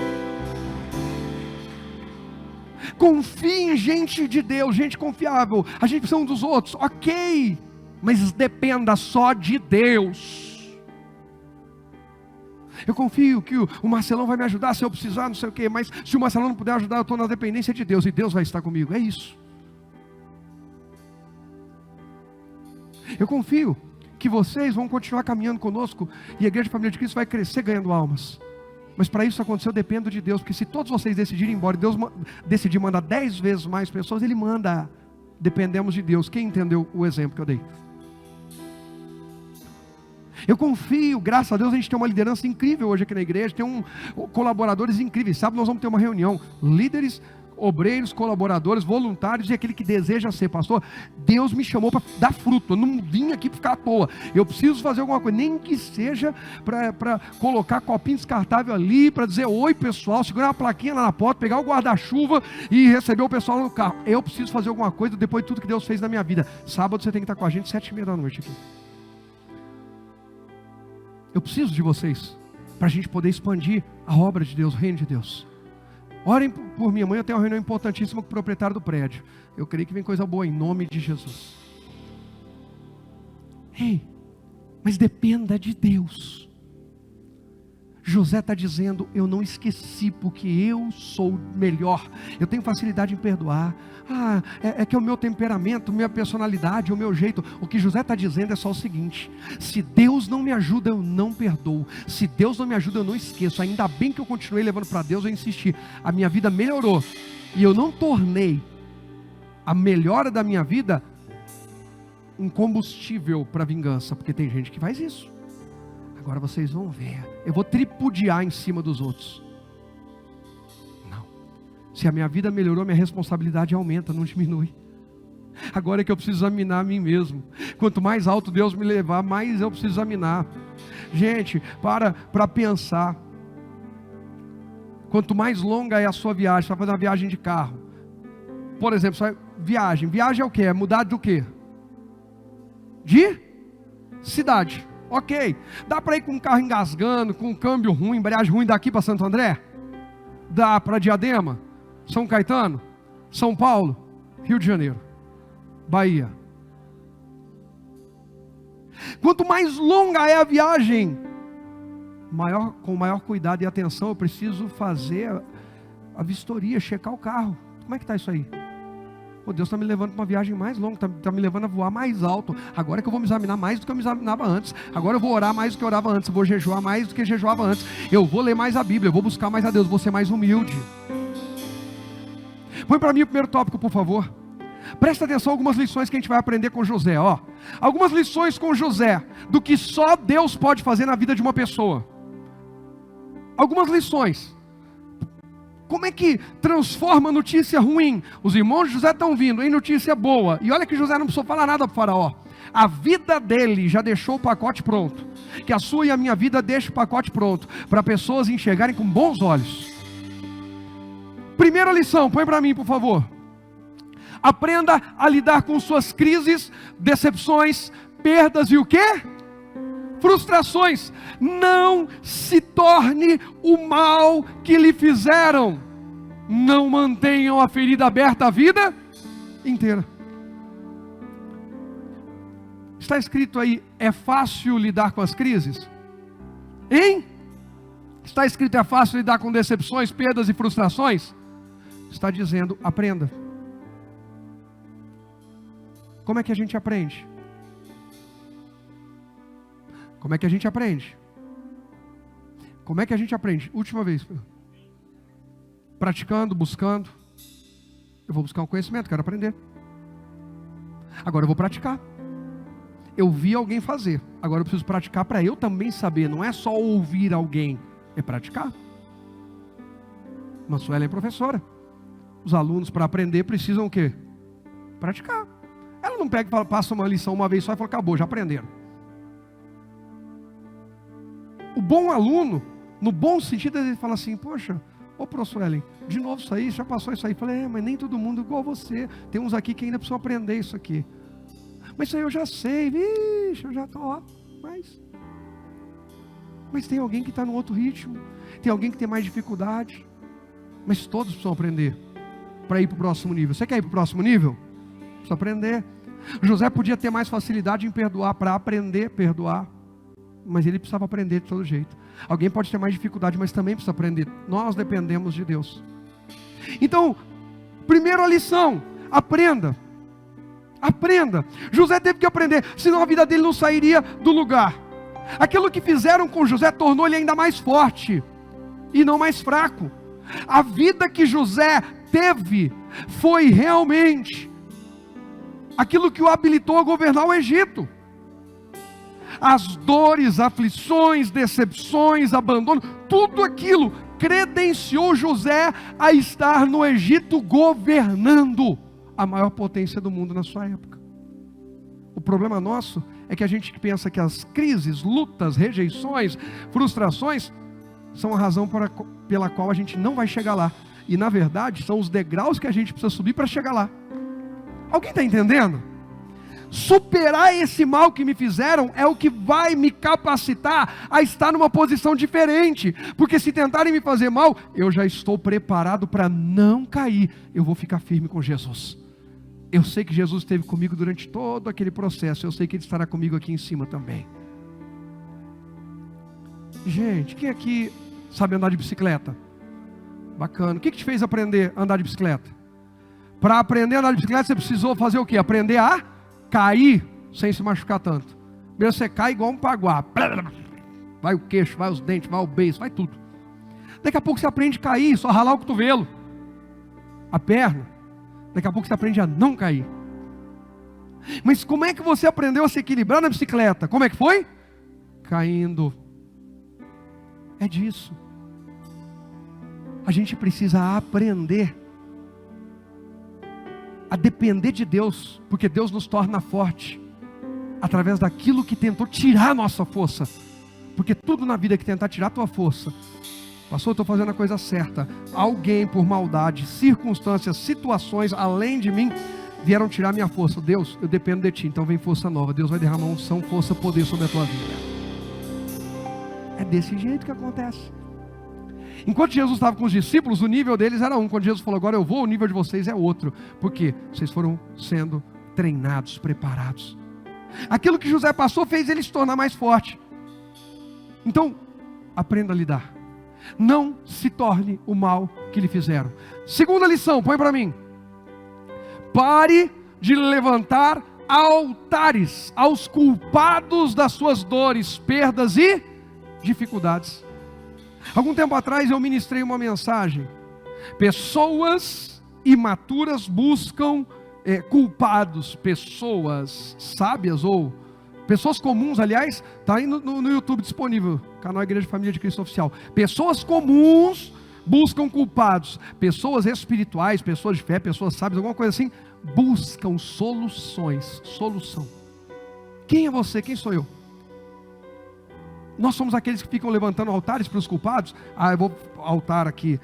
Confie em gente de Deus, gente confiável. A gente precisa um dos outros, ok, mas dependa só de Deus. Eu confio que o Marcelão vai me ajudar se eu precisar, não sei o que, mas se o Marcelão não puder ajudar, eu estou na dependência de Deus, e Deus vai estar comigo, é isso. Eu confio que vocês vão continuar caminhando conosco, e a Igreja Família de Cristo vai crescer ganhando almas. Mas para isso acontecer, eu dependo de Deus, porque se todos vocês decidirem ir embora, Deus decidir mandar 10 vezes mais pessoas, Ele manda. Dependemos de Deus. Quem entendeu o exemplo que eu dei? Eu confio, graças a Deus a gente tem uma liderança incrível hoje aqui na igreja, tem colaboradores incríveis. Sabe, nós vamos ter uma reunião, líderes obreiros, colaboradores, voluntários e aquele que deseja ser pastor. Deus me chamou para dar fruto. Eu não vim aqui para ficar à toa. Eu preciso fazer alguma coisa, nem que seja para colocar copinho descartável ali, para dizer oi pessoal, segurar uma plaquinha lá na porta, pegar o guarda-chuva e receber o pessoal no carro. Eu preciso fazer alguma coisa depois de tudo que Deus fez na minha vida. Sábado você tem que estar com a gente 7h30 da noite aqui. Eu preciso de vocês para a gente poder expandir a obra de Deus, o reino de Deus. Orem por mim, amanhã eu tenho uma reunião importantíssima com o proprietário do prédio. Eu creio que vem coisa boa em nome de Jesus. Ei, mas dependa de Deus. José está dizendo, eu não esqueci porque eu sou melhor. Eu tenho facilidade em perdoar. É que é o meu temperamento, minha personalidade, o meu jeito. O que José está dizendo é só o seguinte: se Deus não me ajuda, eu não perdoo. Se Deus não me ajuda, eu não esqueço. Ainda bem que eu continuei levando para Deus, eu insisti. A minha vida melhorou. E eu não tornei a melhora da minha vida um combustível para vingança. Porque tem gente que faz isso. Agora vocês vão ver. Eu vou tripudiar em cima dos outros. Se a minha vida melhorou, minha responsabilidade aumenta, não diminui. Agora é que eu preciso examinar a mim mesmo. Quanto mais alto Deus me levar, mais eu preciso examinar. Gente, para pensar. Quanto mais longa é a sua viagem, você vai fazer uma viagem de carro. Por exemplo, viagem. Viagem é o quê? É mudar do quê? De cidade. Ok. Dá para ir com um carro engasgando, com um câmbio ruim, embreagem ruim daqui para Santo André? Dá para Diadema? São Caetano, São Paulo, Rio de Janeiro, Bahia. Quanto mais longa é a viagem, com maior cuidado e atenção eu preciso fazer a vistoria, checar o carro. Como é que está isso aí? Deus está me levando para uma viagem mais longa, está me levando a voar mais alto. Agora é que eu vou me examinar mais do que eu me examinava antes. Agora eu vou orar mais do que eu orava antes. Eu vou jejuar mais do que jejuava antes. Eu vou ler mais a Bíblia, eu vou buscar mais a Deus, vou ser mais humilde. Põe para mim o primeiro tópico, por favor. Presta atenção a algumas lições que a gente vai aprender com José. Algumas lições com José do que só Deus pode fazer na vida de uma pessoa. Algumas lições. Como é que transforma notícia ruim? Os irmãos de José estão vindo em notícia boa. E olha que José não precisou falar nada para o faraó. A vida dele já deixou o pacote pronto. Que a sua e a minha vida deixe o pacote pronto. Para pessoas enxergarem com bons olhos. Primeira lição, põe para mim por favor. Aprenda a lidar com suas crises, decepções, perdas e o quê? Frustrações. Não se torne o mal que lhe fizeram. Não mantenham a ferida aberta a vida inteira. Está escrito aí, é fácil lidar com as crises? Hein? Está escrito, é fácil lidar com decepções, perdas e frustrações? Está dizendo, aprenda. Como é que a gente aprende? Como é que a gente aprende? Como é que a gente aprende? Última vez. Praticando, buscando. Eu vou buscar um conhecimento, quero aprender. Agora eu vou praticar. Eu vi alguém fazer. Agora eu preciso praticar para eu também saber. Não é só ouvir alguém, é praticar. Mas ela é professora. Os alunos para aprender precisam o quê? Praticar. Ela não pega e fala, passa uma lição uma vez só e fala, acabou, já aprenderam. O bom aluno, no bom sentido, ele fala assim, poxa, ô professor Ellen, de novo isso aí, já passou isso aí. Eu falei, mas nem todo mundo igual você. Tem uns aqui que ainda precisam aprender isso aqui. Mas isso aí eu já sei, vixe, eu já estou, mas tem alguém que está no outro ritmo, tem alguém que tem mais dificuldade, mas todos precisam aprender para ir para o próximo nível. Você quer ir para o próximo nível? Precisa aprender. José podia ter mais facilidade em perdoar, para aprender a perdoar, mas ele precisava aprender de todo jeito. Alguém pode ter mais dificuldade, mas também precisa aprender. Nós dependemos de Deus. Então, primeira lição, aprenda. Aprenda. José teve que aprender, senão a vida dele não sairia do lugar. Aquilo que fizeram com José tornou ele ainda mais forte e não mais fraco. A vida que José teve foi realmente aquilo que o habilitou a governar o Egito. As dores, aflições, decepções, abandono, tudo aquilo credenciou José a estar no Egito governando a maior potência do mundo na sua época. O problema nosso é que a gente pensa que as crises, lutas, rejeições, frustrações são a razão pela qual a gente não vai chegar lá. E na verdade são os degraus que a gente precisa subir para chegar lá. Alguém está entendendo? Superar esse mal que me fizeram é o que vai me capacitar a estar numa posição diferente. Porque se tentarem me fazer mal, eu já estou preparado para não cair. Eu vou ficar firme com Jesus. Eu sei que Jesus esteve comigo durante todo aquele processo. Eu sei que Ele estará comigo aqui em cima também. Gente, quem aqui sabe andar de bicicleta? Bacana. O que te fez aprender a andar de bicicleta? Para aprender a andar de bicicleta, você precisou fazer o quê? Aprender a cair sem se machucar tanto. Primeiro você cai igual um paguá. Vai o queixo, vai os dentes, vai o beiço, vai tudo. Daqui a pouco você aprende a cair, só ralar o cotovelo, a perna. Daqui a pouco você aprende a não cair. Mas como é que você aprendeu a se equilibrar na bicicleta? Como é que foi? Caindo. É disso. A gente precisa aprender a depender de Deus, porque Deus nos torna forte através daquilo que tentou tirar a nossa força. Porque tudo na vida que tentar tirar a tua força, pastor, eu estou fazendo a coisa certa, alguém por maldade, circunstâncias, situações além de mim vieram tirar a minha força. Deus, eu dependo de Ti, então vem força nova. Deus vai derramar unção, força, poder sobre a tua vida. É desse jeito que acontece. Enquanto Jesus estava com os discípulos, o nível deles era um. Quando Jesus falou, agora eu vou, o nível de vocês é outro. Por quê? Vocês foram sendo treinados, preparados. Aquilo que José passou fez ele se tornar mais forte. Então, aprenda a lidar. Não se torne o mal que lhe fizeram. Segunda lição, põe para mim. Pare de levantar altares aos culpados das suas dores, perdas e dificuldades. Algum tempo atrás eu ministrei uma mensagem. Pessoas imaturas buscam culpados. Pessoas sábias ou pessoas comuns, aliás, está aí no YouTube disponível, canal Igreja Família de Cristo Oficial. Pessoas comuns buscam culpados. Pessoas espirituais, pessoas de fé, pessoas sábias, alguma coisa assim, buscam soluções. Solução. Quem é você? Quem sou eu? Nós somos aqueles que ficam levantando altares para os culpados. Eu vou altar aqui.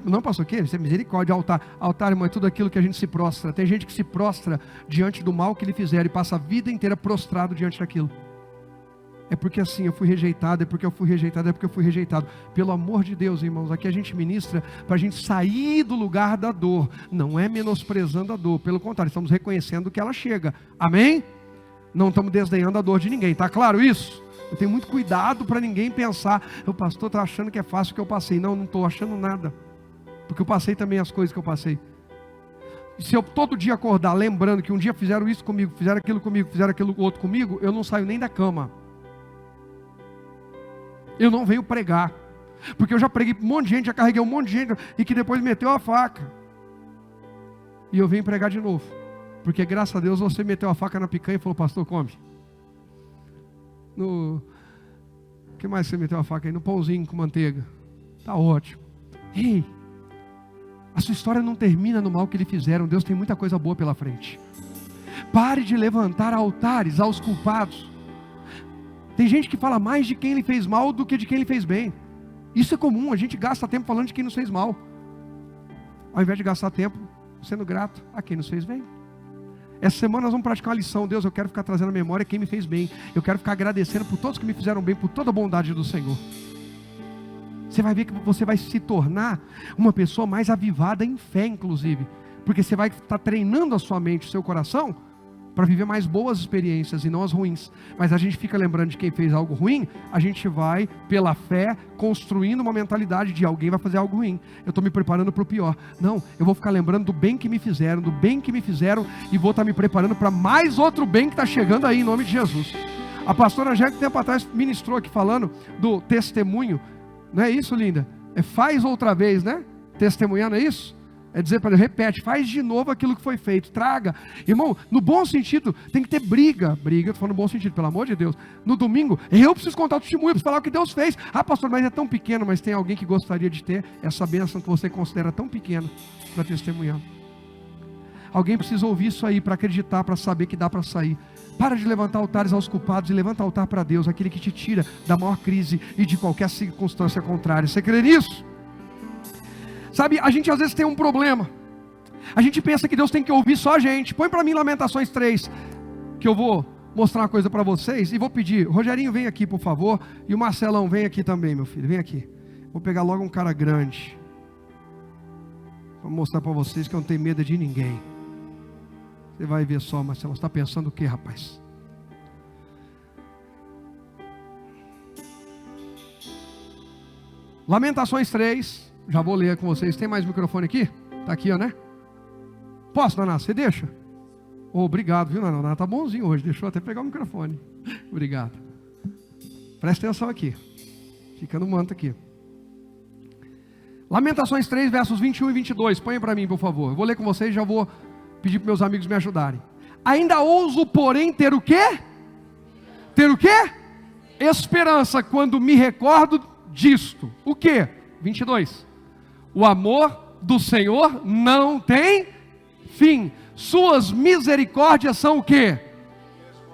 Não, pastor, o quê? Isso é misericórdia, altar. Altar, irmão, é tudo aquilo que a gente se prostra. Tem gente que se prostra diante do mal que lhe fizeram e passa a vida inteira prostrado diante daquilo. É porque assim, eu fui rejeitado, é porque eu fui rejeitado, é porque eu fui rejeitado. Pelo amor de Deus, irmãos, aqui a gente ministra para a gente sair do lugar da dor. Não é menosprezando a dor, pelo contrário, estamos reconhecendo que ela chega. Amém? Não estamos desdenhando a dor de ninguém, está claro isso? Eu tenho muito cuidado para ninguém pensar, o pastor está achando que é fácil o que eu passei. Não, não estou achando nada. Porque eu passei também as coisas que eu passei. E se eu todo dia acordar lembrando que um dia fizeram isso comigo, fizeram aquilo outro comigo, eu não saio nem da cama. Eu não venho pregar. Porque eu já preguei para um monte de gente, já carreguei um monte de gente e que depois meteu a faca. E eu venho pregar de novo. Porque graças a Deus você meteu a faca na picanha e falou, pastor, come. O que mais você meteu a faca aí? No pãozinho com manteiga. Tá ótimo. Ei, a sua história não termina no mal que lhe fizeram. Deus tem muita coisa boa pela frente. Pare de levantar altares aos culpados. Tem gente que fala mais de quem lhe fez mal do que de quem lhe fez bem. Isso é comum, a gente gasta tempo falando de quem nos fez mal, ao invés de gastar tempo sendo grato a quem nos fez bem. Essa semana nós vamos praticar uma lição. Deus, eu quero ficar trazendo à memória quem me fez bem. Eu quero ficar agradecendo por todos que me fizeram bem, por toda a bondade do Senhor. Você vai ver que você vai se tornar uma pessoa mais avivada em fé, inclusive. Porque você vai estar treinando a sua mente, o seu coração, para viver mais boas experiências e não as ruins. Mas a gente fica lembrando de quem fez algo ruim, a gente vai, pela fé, construindo uma mentalidade de alguém vai fazer algo ruim. Eu estou me preparando para o pior. Não, eu vou ficar lembrando do bem que me fizeram, e vou estar me preparando para mais outro bem que está chegando aí, em nome de Jesus. A pastora Angélica, tempo atrás, ministrou aqui falando do testemunho. Não é isso, linda? Faz outra vez, né? Testemunhar, não é isso? É dizer para Deus, repete, faz de novo aquilo que foi feito, traga. Irmão, no bom sentido, tem que ter briga. Briga, eu estou falando no bom sentido, pelo amor de Deus. No domingo, eu preciso contar o testemunho, eu preciso falar o que Deus fez. Ah, pastor, mas é tão pequeno, mas tem alguém que gostaria de ter essa bênção que você considera tão pequena para testemunhar. Alguém precisa ouvir isso aí para acreditar, para saber que dá para sair. Para de levantar altares aos culpados e levanta altar para Deus, aquele que te tira da maior crise e de qualquer circunstância contrária. Você crê nisso? Sabe, a gente às vezes tem um problema. A gente pensa que Deus tem que ouvir só a gente. Põe para mim Lamentações 3, que eu vou mostrar uma coisa para vocês. E vou pedir, Rogerinho, vem aqui por favor. E o Marcelão, vem aqui também, meu filho, vem aqui. Vou pegar logo um cara grande. Vou mostrar para vocês que eu não tenho medo de ninguém. Você vai ver só, Marcelão, você está pensando o que, rapaz? Lamentações 3. Já vou ler com vocês. Tem mais microfone aqui? Está aqui, ó, né? Posso, Naná? Você deixa? Oh, obrigado, viu, Naná? Naná tá bonzinho hoje. Deixou até pegar o microfone. Obrigado. Presta atenção aqui. Fica no manto aqui. Lamentações 3, versos 21 e 22. Põe para mim, por favor. Eu vou ler com vocês e já vou pedir para meus amigos me ajudarem. Ainda ouso, porém, ter o quê? Ter o quê? Esperança, quando me recordo disto. O quê? 22. O amor do Senhor não tem fim. Suas misericórdias são o quê?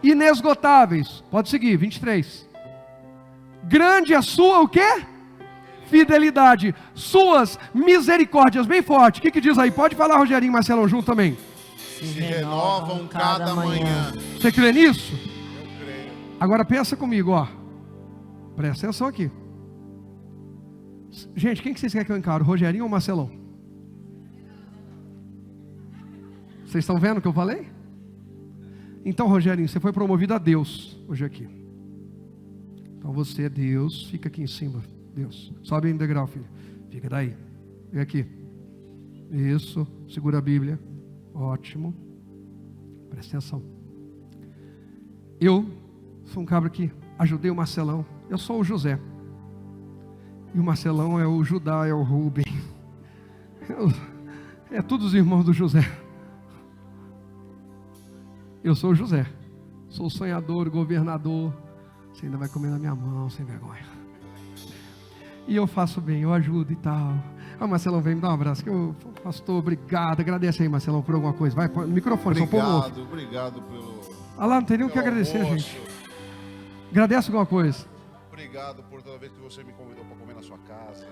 Inesgotáveis. Pode seguir, 23. Grande a sua o quê? Fidelidade. Suas misericórdias, bem forte. O que diz aí? Pode falar, Rogerinho e Marcelão junto também. Se renovam cada manhã. Você crê nisso? Eu creio. Agora pensa comigo, ó. Presta atenção aqui. Gente, quem que vocês querem que eu encaro? Rogerinho ou Marcelão? Vocês estão vendo o que eu falei? Então, Rogerinho, você foi promovido a Deus hoje aqui. Então você é Deus, fica aqui em cima. Deus, sobe aí no degrau, filho. Fica daí. Fica aqui. Isso, segura a Bíblia. Ótimo. Presta atenção. Eu sou um cabra que ajudei o Marcelão. Eu sou o José. E o Marcelão é o Judá, é o Rubem. É todos os irmãos do José. Eu sou o José. Sou o sonhador, o governador. Você ainda vai comer na minha mão, sem vergonha. E eu faço bem, eu ajudo e tal. Ah, Marcelão, vem me dar um abraço. Pastor, obrigado. Agradece aí, Marcelão, por alguma coisa. Vai, põe no microfone. Obrigado pelo... Ah lá, não tem nem o que agradecer, gente. Agradece alguma coisa. Obrigado por toda vez que você me convidou para comer na sua casa.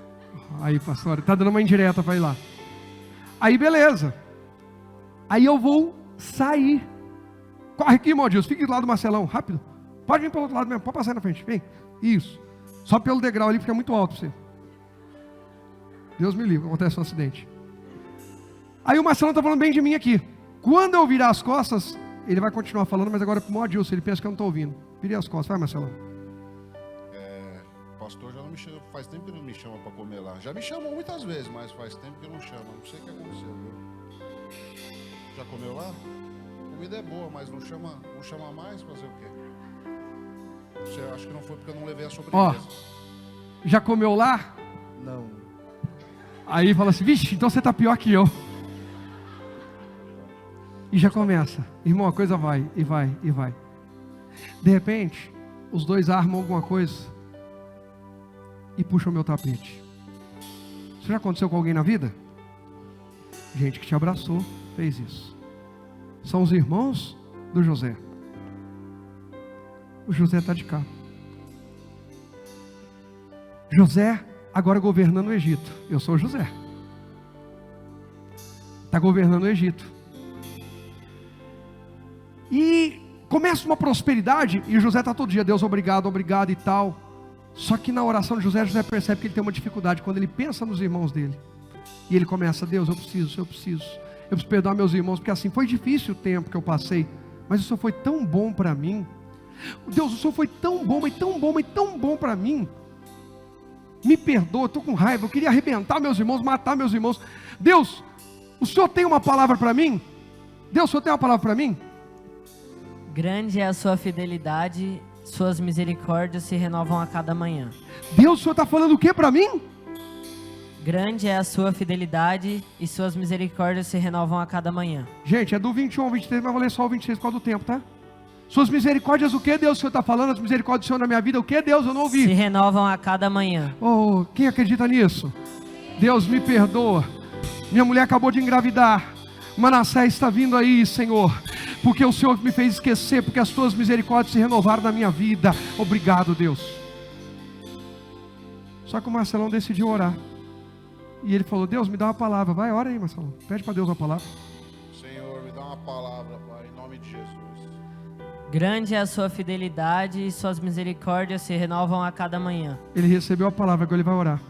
Aí, pastor, tá dando uma indireta para ir lá. Aí, beleza. Aí eu vou sair. Corre aqui, irmão Deus. Fique do lado do Marcelão, rápido. Pode vir pelo outro lado mesmo, pode passar aí na frente. Vem, isso. Só pelo degrau ali, porque é muito alto para você. Deus me livre, acontece um acidente. Aí o Marcelão está falando bem de mim aqui. Quando eu virar as costas, ele vai continuar falando, mas agora é pro modo Deus, ele pensa que eu não estou ouvindo. Virei as costas, vai, Marcelão. Pastor já não me chama, faz tempo que ele não me chama para comer lá. Já me chamou muitas vezes, mas faz tempo que não chama. Não sei o que aconteceu, viu? Já comeu lá? A comida é boa, mas não chama mais, fazer o quê? Você acha que não foi porque eu não levei a sobremesa? Ó, já comeu lá? Não. Aí fala assim, vixe, então você está pior que eu. E já começa. Irmão, a coisa vai, e vai, e vai. De repente, os dois armam alguma coisa e puxam o meu tapete. Isso já aconteceu com alguém na vida? Gente que te abraçou, fez isso. São os irmãos do José. O José está de cá. José agora governando o Egito. Eu sou o José. Está governando o Egito. E começa uma prosperidade. E o José está todo dia, Deus obrigado, obrigado e tal. Só que na oração de José, José percebe que ele tem uma dificuldade quando ele pensa nos irmãos dele. E ele começa, Deus, eu preciso perdoar meus irmãos, porque assim, foi difícil o tempo que eu passei, mas o Senhor foi tão bom para mim. Deus, o Senhor foi tão bom, mas tão bom, mas tão bom para mim. Me perdoa, eu estou com raiva, eu queria arrebentar meus irmãos, matar meus irmãos. Deus, o Senhor tem uma palavra para mim? Deus, o Senhor tem uma palavra para mim? Grande é a sua fidelidade, suas misericórdias se renovam a cada manhã. Deus, o Senhor está falando o que para mim? Grande é a sua fidelidade e suas misericórdias se renovam a cada manhã. Gente, é do 21 ao 23, mas vou ler só o 23 por causa do tempo, tá? Suas misericórdias, o que Deus o Senhor está falando? As misericórdias do Senhor na minha vida, o que Deus? Eu não ouvi. Se renovam a cada manhã. Oh, quem acredita nisso? Deus me perdoa. Minha mulher acabou de engravidar. Manassés está vindo aí, Senhor, porque o Senhor me fez esquecer, porque as tuas misericórdias se renovaram na minha vida. Obrigado, Deus. Só que o Marcelão decidiu orar. E ele falou: Deus, me dá uma palavra. Vai, ora aí, Marcelão. Pede para Deus uma palavra. Senhor, me dá uma palavra, Pai, em nome de Jesus. Grande é a sua fidelidade e suas misericórdias se renovam a cada manhã. Ele recebeu a palavra, agora ele vai orar.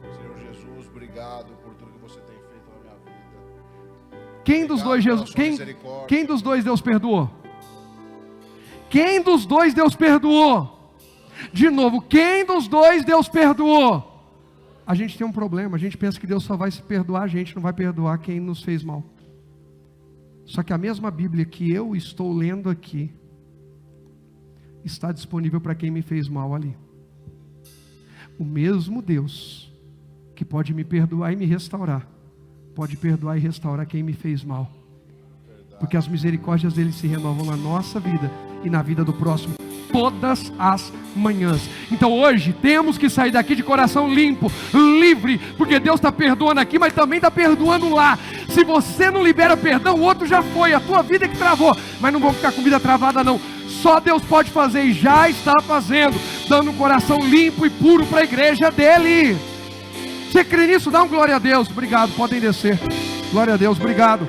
Senhor Jesus, obrigado por tudo que você tem feito na minha vida. Quem dos dois, Jesus, quem dos dois Deus perdoou? Quem dos dois Deus perdoou? De novo, quem dos dois Deus perdoou? A gente tem um problema, a gente pensa que Deus só vai se perdoar, a gente não vai perdoar quem nos fez mal. Só que a mesma Bíblia que eu estou lendo aqui, está disponível para quem me fez mal ali. O mesmo Deus, que pode me perdoar e me restaurar, pode perdoar e restaurar quem me fez mal. Porque as misericórdias dele se renovam na nossa vida e na vida do próximo, todas as manhãs. Então hoje temos que sair daqui de coração limpo, livre, porque Deus está perdoando aqui, mas também está perdoando lá. Se você não libera perdão, o outro já foi, a tua vida é que travou, mas não vamos ficar com vida travada não. Só Deus pode fazer e já está fazendo, dando um coração limpo e puro para a igreja dele. Você crê nisso? Dá um glória a Deus. Obrigado, podem descer. Glória a Deus, obrigado.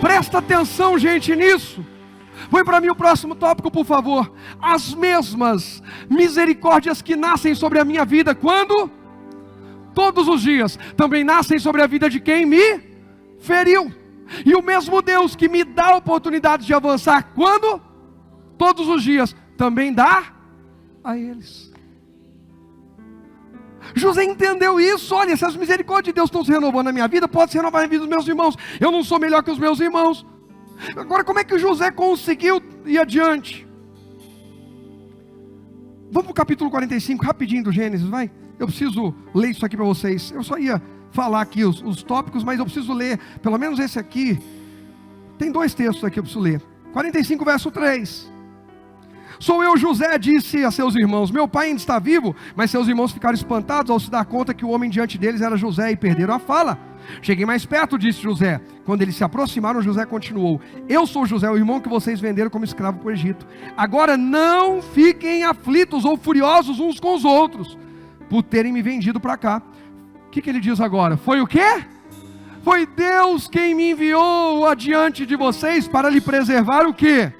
Presta atenção, gente, nisso. Põe para mim o próximo tópico, por favor. As mesmas misericórdias que nascem sobre a minha vida, quando? Todos os dias, também nascem sobre a vida de quem me feriu. E o mesmo Deus que me dá a oportunidade de avançar, quando? Todos os dias, também dá a eles. José entendeu isso. Olha, se as misericórdias de Deus estão se renovando na minha vida, pode se renovar na vida dos meus irmãos. Eu não sou melhor que os meus irmãos. Agora, como é que José conseguiu ir adiante? Vamos para o capítulo 45, rapidinho do Gênesis, vai. Eu preciso ler isso aqui para vocês. Eu só ia falar aqui os tópicos, mas eu preciso ler, pelo menos esse aqui. Tem dois textos aqui que eu preciso ler. 45, verso 3. Sou eu, José, disse a seus irmãos: meu pai ainda está vivo. Mas seus irmãos ficaram espantados ao se dar conta que o homem diante deles era José e perderam a fala. Cheguei mais perto, disse José. Quando eles se aproximaram, José continuou: eu sou José, o irmão que vocês venderam como escravo para o Egito. Agora não fiquem aflitos ou furiosos uns com os outros por terem me vendido para cá. O que ele diz agora? Foi o quê? Foi Deus quem me enviou adiante de vocês para lhe preservar o quê?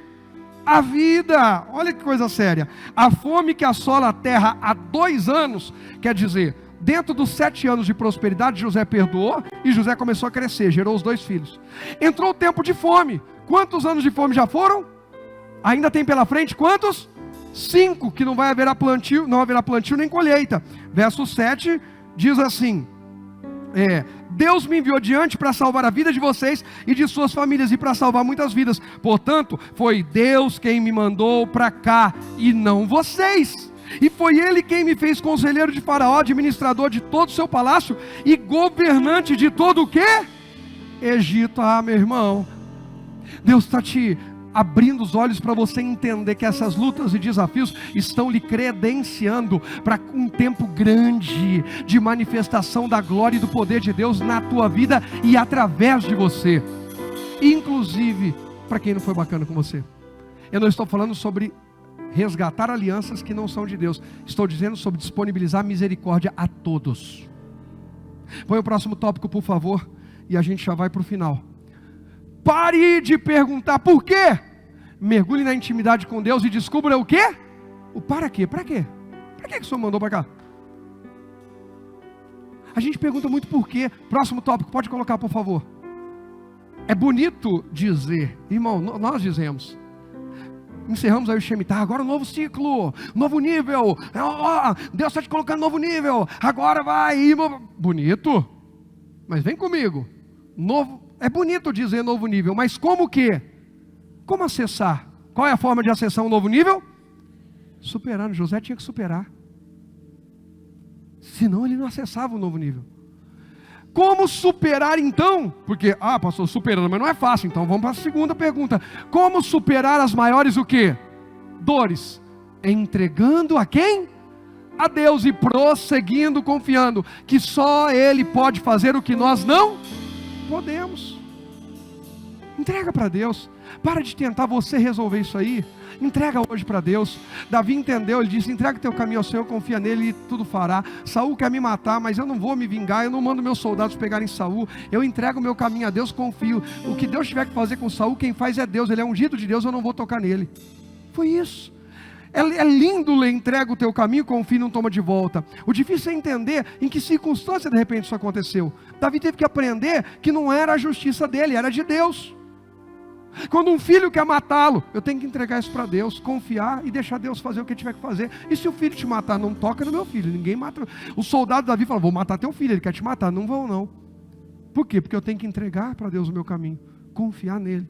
A vida. Olha que coisa séria. A fome que assola a terra há 2 anos, quer dizer, dentro dos 7 anos de prosperidade, José perdoou e José começou a crescer, gerou os 2 filhos. Entrou o tempo de fome. Quantos anos de fome já foram? Ainda tem pela frente quantos? 5, que não haverá plantio nem colheita. Verso 7 diz assim: Deus me enviou diante para salvar a vida de vocês e de suas famílias e para salvar muitas vidas. Portanto, foi Deus quem me mandou para cá e não vocês. E foi Ele quem me fez conselheiro de Faraó, administrador de todo o seu palácio e governante de todo o quê? Egito. Ah, meu irmão, Deus está te abrindo os olhos para você entender que essas lutas e desafios estão lhe credenciando para um tempo grande de manifestação da glória e do poder de Deus na tua vida e através de você, inclusive para quem não foi bacana com você. Eu não estou falando sobre resgatar alianças que não são de Deus, estou dizendo sobre disponibilizar misericórdia a todos. Põe o próximo tópico, por favor, e a gente já vai para o final. Pare de perguntar por quê. Mergulhe na intimidade com Deus e descubra o quê? O para quê? Para quê? Para que o Senhor mandou para cá? A gente pergunta muito por quê. Próximo tópico, pode colocar, por favor. É bonito dizer, irmão, nós dizemos. Encerramos aí o Shemitah, agora um novo ciclo, novo nível. Deus está te colocando novo nível. Agora vai. Bonito. Mas vem comigo. Novo. É bonito dizer novo nível, mas como que? Como acessar? Qual é a forma de acessar um novo nível? Superando. José tinha que superar. Senão ele não acessava o novo nível. Como superar então? Porque, pastor, superando, mas não é fácil. Então vamos para a segunda pergunta. Como superar as maiores o quê? Dores. Entregando a quem? A Deus, e prosseguindo, confiando que só Ele pode fazer o que nós não podemos. Entrega para Deus. Para de tentar você resolver isso aí. Entrega hoje para Deus. Davi entendeu, ele disse: entrega teu caminho ao Senhor, confia nele e tudo fará. Saul quer me matar, mas eu não vou me vingar, eu não mando meus soldados pegarem Saul. Eu entrego o meu caminho a Deus, confio. O que Deus tiver que fazer com Saul, quem faz é Deus. Ele é ungido de Deus, eu não vou tocar nele. Foi isso. É lindo ler: entrega o teu caminho, confia e não toma de volta. O difícil é entender em que circunstância de repente isso aconteceu. Davi teve que aprender que não era a justiça dele, era de Deus. Quando um filho quer matá-lo, eu tenho que entregar isso para Deus, confiar e deixar Deus fazer o que tiver que fazer. E se o filho te matar, não toca no meu filho, ninguém mata. O soldado Davi falou: vou matar teu filho, ele quer te matar. Não vão não. Por quê? Porque eu tenho que entregar para Deus o meu caminho, confiar nele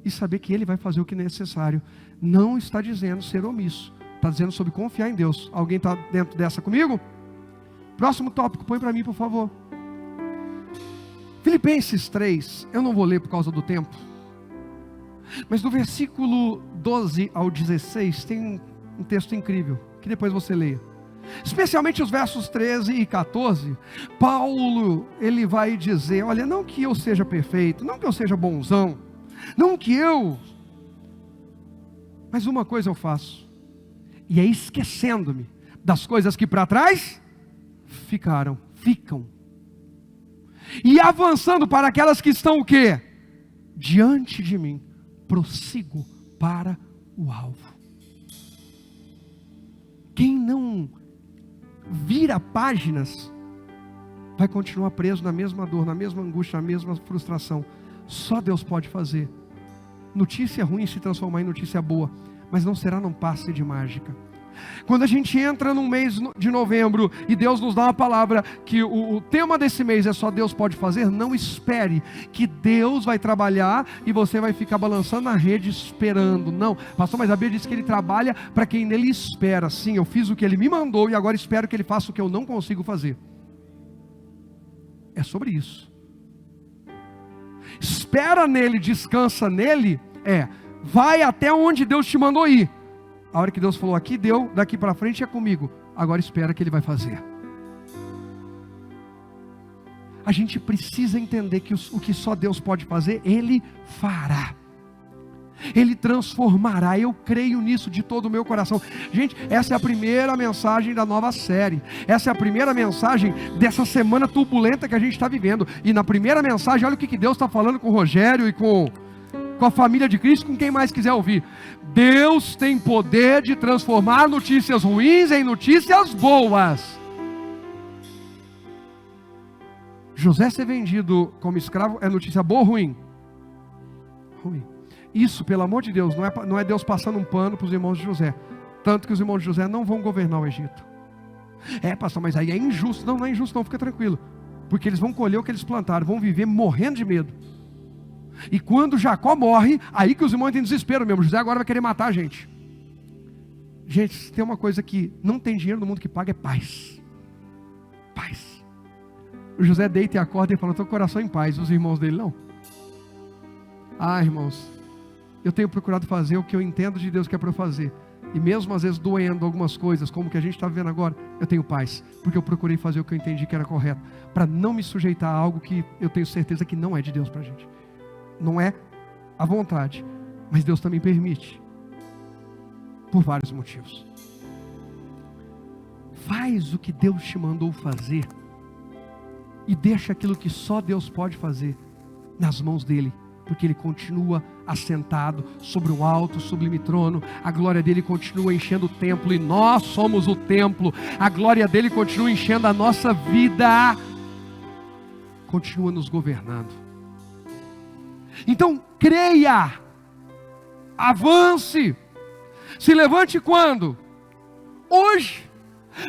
e saber que ele vai fazer o que é necessário. Não está dizendo ser omisso, está dizendo sobre confiar em Deus. Alguém está dentro dessa comigo? Próximo tópico, põe para mim por favor. Filipenses 3, eu não vou ler por causa do tempo, mas do versículo 12 ao 16 tem um texto incrível, que depois você leia. Especialmente os versos 13 e 14, Paulo, ele vai dizer: olha, não que eu seja perfeito, não que eu seja bonzão, não que eu... Mas uma coisa eu faço, e é esquecendo-me das coisas que para trás ficam, e avançando para aquelas que estão o quê? Diante de mim, prossigo para o alvo. Quem não vira páginas vai continuar preso na mesma dor, na mesma angústia, na mesma frustração. Só Deus pode fazer notícia ruim se transformar em notícia boa, mas não será num passe de mágica. Quando a gente entra no mês de novembro e Deus nos dá uma palavra que o tema desse mês é só Deus pode fazer, não espere que Deus vai trabalhar e você vai ficar balançando na rede esperando. Não, pastor, mas a Bíblia diz que Ele trabalha para quem nele espera. Sim, eu fiz o que Ele me mandou e agora espero que Ele faça o que eu não consigo fazer. É sobre isso. Espera nele, descansa nele, vai até onde Deus te mandou ir. A hora que Deus falou: aqui deu, daqui para frente é comigo. Agora espera que Ele vai fazer. A gente precisa entender que o que só Deus pode fazer, Ele fará. Ele transformará. Eu creio nisso de todo o meu coração. Gente, essa é a primeira mensagem da nova série. Essa é a primeira mensagem dessa semana turbulenta que a gente está vivendo. E na primeira mensagem, olha o que Deus está falando com o Rogério e com a família de Cristo, com quem mais quiser ouvir. Deus tem poder de transformar notícias ruins em notícias boas. José ser vendido como escravo é notícia boa ou ruim? Ruim. Isso, pelo amor de Deus, não é Deus passando um pano para os irmãos de José. Tanto que os irmãos de José não vão governar o Egito. Pastor, mas aí é injusto. Não é injusto não, fica tranquilo. Porque eles vão colher o que eles plantaram, vão viver morrendo de medo. E quando Jacó morre, aí que os irmãos têm desespero mesmo. José agora vai querer matar a gente. Gente, tem uma coisa que não tem dinheiro no mundo que paga, é paz. Paz. O José deita e acorda e fala: estou com o coração em paz. Os irmãos dele não. Irmãos, eu tenho procurado fazer o que eu entendo de Deus que é para eu fazer. E mesmo às vezes doendo algumas coisas, como que a gente está vivendo agora, eu tenho paz. Porque eu procurei fazer o que eu entendi que era correto, para não me sujeitar a algo que eu tenho certeza que não é de Deus para a gente. Não é à vontade, mas Deus também permite, por vários motivos. Faz o que Deus te mandou fazer, e deixa aquilo que só Deus pode fazer nas mãos dEle, porque Ele continua assentado sobre um alto, sublime trono. A glória dEle continua enchendo o templo, e nós somos o templo. A glória dEle continua enchendo a nossa vida, continua nos governando. Então creia, avance, se levante quando? Hoje.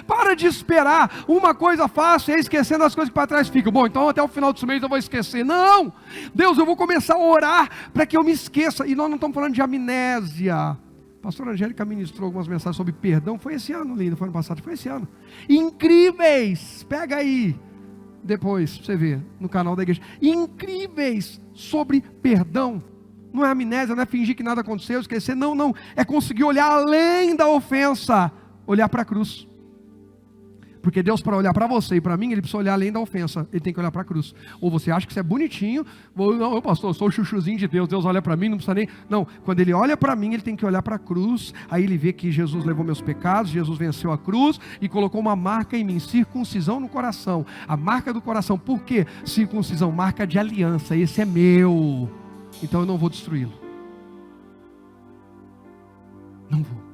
Para de esperar uma coisa fácil e esquecendo as coisas que para trás ficam. Bom, então até o final do mês eu vou esquecer. Não, Deus, eu vou começar a orar para que eu me esqueça. E nós não estamos falando de amnésia. pastora Angélica ministrou algumas mensagens sobre perdão, foi esse ano, lindo, foi ano passado, foi esse ano. Incríveis, pega aí, depois, pra você ver, no canal da igreja. Incríveis sobre perdão. Não é amnésia, não é fingir que nada aconteceu, esquecer, não, é conseguir olhar além da ofensa, olhar para a cruz. Porque Deus, para olhar para você e para mim, Ele precisa olhar além da ofensa, Ele tem que olhar para a cruz. Ou você acha que você é bonitinho, ou não, pastor, eu sou o chuchuzinho de Deus, Deus olha para mim, não precisa nem... Não, quando Ele olha para mim, Ele tem que olhar para a cruz, aí Ele vê que Jesus levou meus pecados, Jesus venceu a cruz e colocou uma marca em mim, circuncisão no coração. A marca do coração, por quê? Circuncisão, marca de aliança, esse é meu. Então eu não vou destruí-lo. Não vou.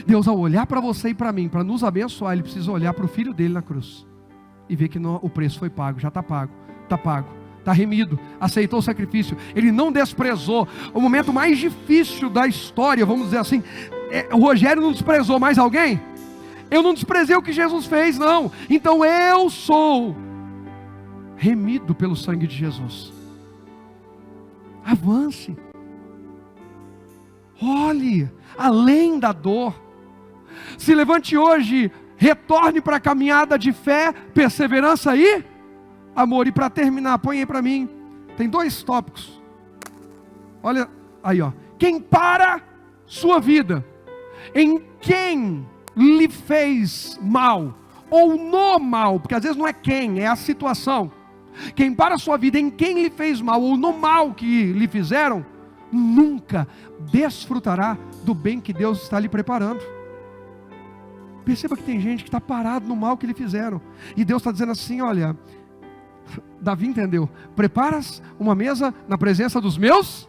Deus, ao olhar para você e para mim, para nos abençoar, Ele precisa olhar para o Filho dele na cruz e ver que o preço foi pago, já está pago, está remido, aceitou o sacrifício. Ele não desprezou. O momento mais difícil da história, vamos dizer assim, o Rogério não desprezou mais alguém? Eu não desprezei o que Jesus fez, não. Então eu sou remido pelo sangue de Jesus. Avance, olhe além da dor, se levante hoje, retorne para a caminhada de fé, perseverança e amor. E para terminar, põe aí para mim, tem 2 tópicos, olha aí, ó. Quem para sua vida em quem lhe fez mal, ou no mal, porque às vezes não é quem, é a situação. Quem para a sua vida em quem lhe fez mal, ou no mal que lhe fizeram, nunca desfrutará do bem que Deus está lhe preparando. Perceba que tem gente que está parado no mal que lhe fizeram, e Deus está dizendo assim, olha, Davi entendeu, preparas uma mesa na presença dos meus...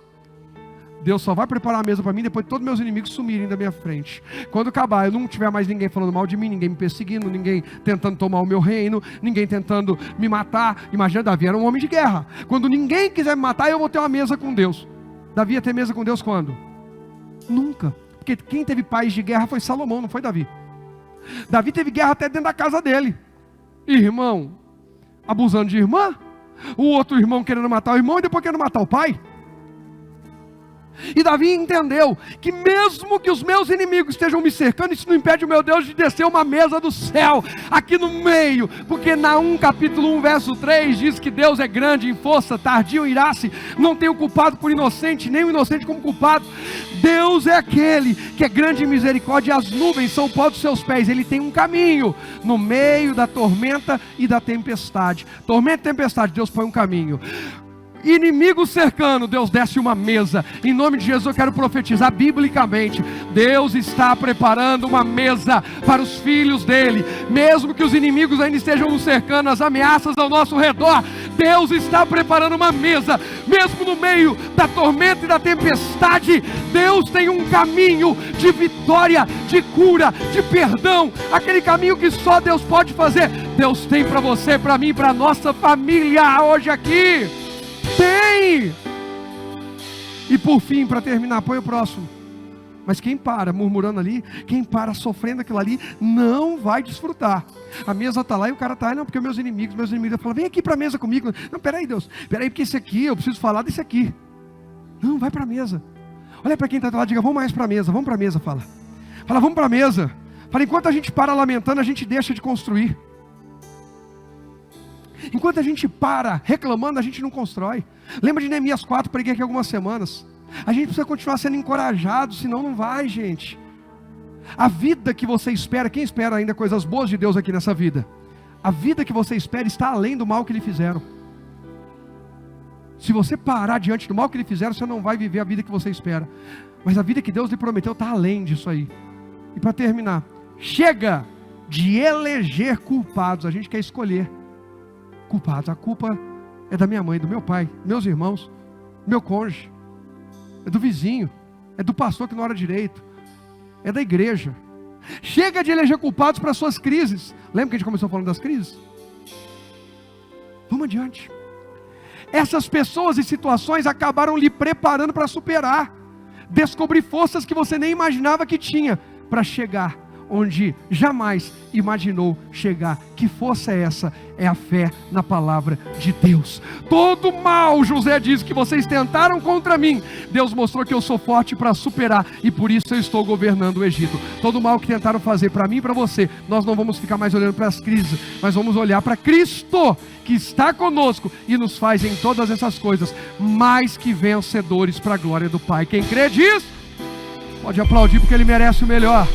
Deus só vai preparar a mesa para mim depois de todos meus inimigos sumirem da minha frente. Quando acabar, eu não tiver mais ninguém falando mal de mim, ninguém me perseguindo, ninguém tentando tomar o meu reino, ninguém tentando me matar. Imagina, Davi era um homem de guerra. Quando ninguém quiser me matar, eu vou ter uma mesa com Deus. Davi ia ter mesa com Deus quando? Nunca. Porque quem teve paz de guerra foi Salomão, não foi Davi. Davi teve guerra até dentro da casa dele. Irmão abusando de irmã, o outro irmão querendo matar o irmão e depois querendo matar o pai. E Davi entendeu que mesmo que os meus inimigos estejam me cercando, isso não impede o meu Deus de descer uma mesa do céu, aqui no meio, porque Naum capítulo 1 verso 3 diz que Deus é grande em força, tardio em ira-se, não tem o culpado por inocente, nem o inocente como culpado. Deus é aquele que é grande em misericórdia, e as nuvens são o pó dos seus pés. Ele tem um caminho no meio da tormenta e da tempestade. Tormenta e tempestade, Deus põe um caminho. Inimigo cercando, Deus desce uma mesa. Em nome de Jesus eu quero profetizar biblicamente, Deus está preparando uma mesa para os filhos dele. Mesmo que os inimigos ainda estejam nos cercando, as ameaças ao nosso redor, Deus está preparando uma mesa. Mesmo no meio da tormenta e da tempestade, Deus tem um caminho de vitória, de cura, de perdão. Aquele caminho que só Deus pode fazer, Deus tem para você, para mim, para a nossa família hoje aqui. Tem! E por fim, para terminar, põe o próximo. Mas quem para murmurando ali, quem para sofrendo aquilo ali, não vai desfrutar. A mesa está lá e o cara está, não, porque meus inimigos falam, vem aqui para a mesa comigo. Não, peraí Deus, peraí, porque esse aqui, eu preciso falar desse aqui. Não, vai para a mesa. Olha para quem está lá, diga, vamos mais para a mesa, vamos para a mesa, fala, vamos para a mesa. Fala, enquanto a gente para lamentando, a gente deixa de construir. Enquanto a gente para reclamando, a gente não constrói. Lembra de Neemias 4, preguei aqui algumas semanas. A gente precisa continuar sendo encorajado, senão não vai, gente. A vida que você espera, quem espera ainda coisas boas de Deus aqui nessa vida? A vida que você espera está além do mal que lhe fizeram. Se você parar diante do mal que lhe fizeram, você não vai viver a vida que você espera. Mas a vida que Deus lhe prometeu está além disso aí. E para terminar, chega de eleger culpados. A gente quer escolher culpados. A culpa é da minha mãe, do meu pai, meus irmãos, meu cônjuge, é do vizinho, é do pastor que não ora direito, é da igreja. Chega de eleger culpados para suas crises. Lembra que a gente começou falando das crises? Vamos adiante. Essas pessoas e situações acabaram lhe preparando para superar, descobrir forças que você nem imaginava que tinha, para chegar onde jamais imaginou chegar. Que força é essa? É a fé na palavra de Deus. Todo mal, José diz, que vocês tentaram contra mim, Deus mostrou que eu sou forte para superar, e por isso eu estou governando o Egito. Todo mal que tentaram fazer para mim e para você, nós não vamos ficar mais olhando para as crises, mas vamos olhar para Cristo, que está conosco e nos faz em todas essas coisas mais que vencedores para a glória do Pai. Quem crê diz, pode aplaudir, porque Ele merece o melhor.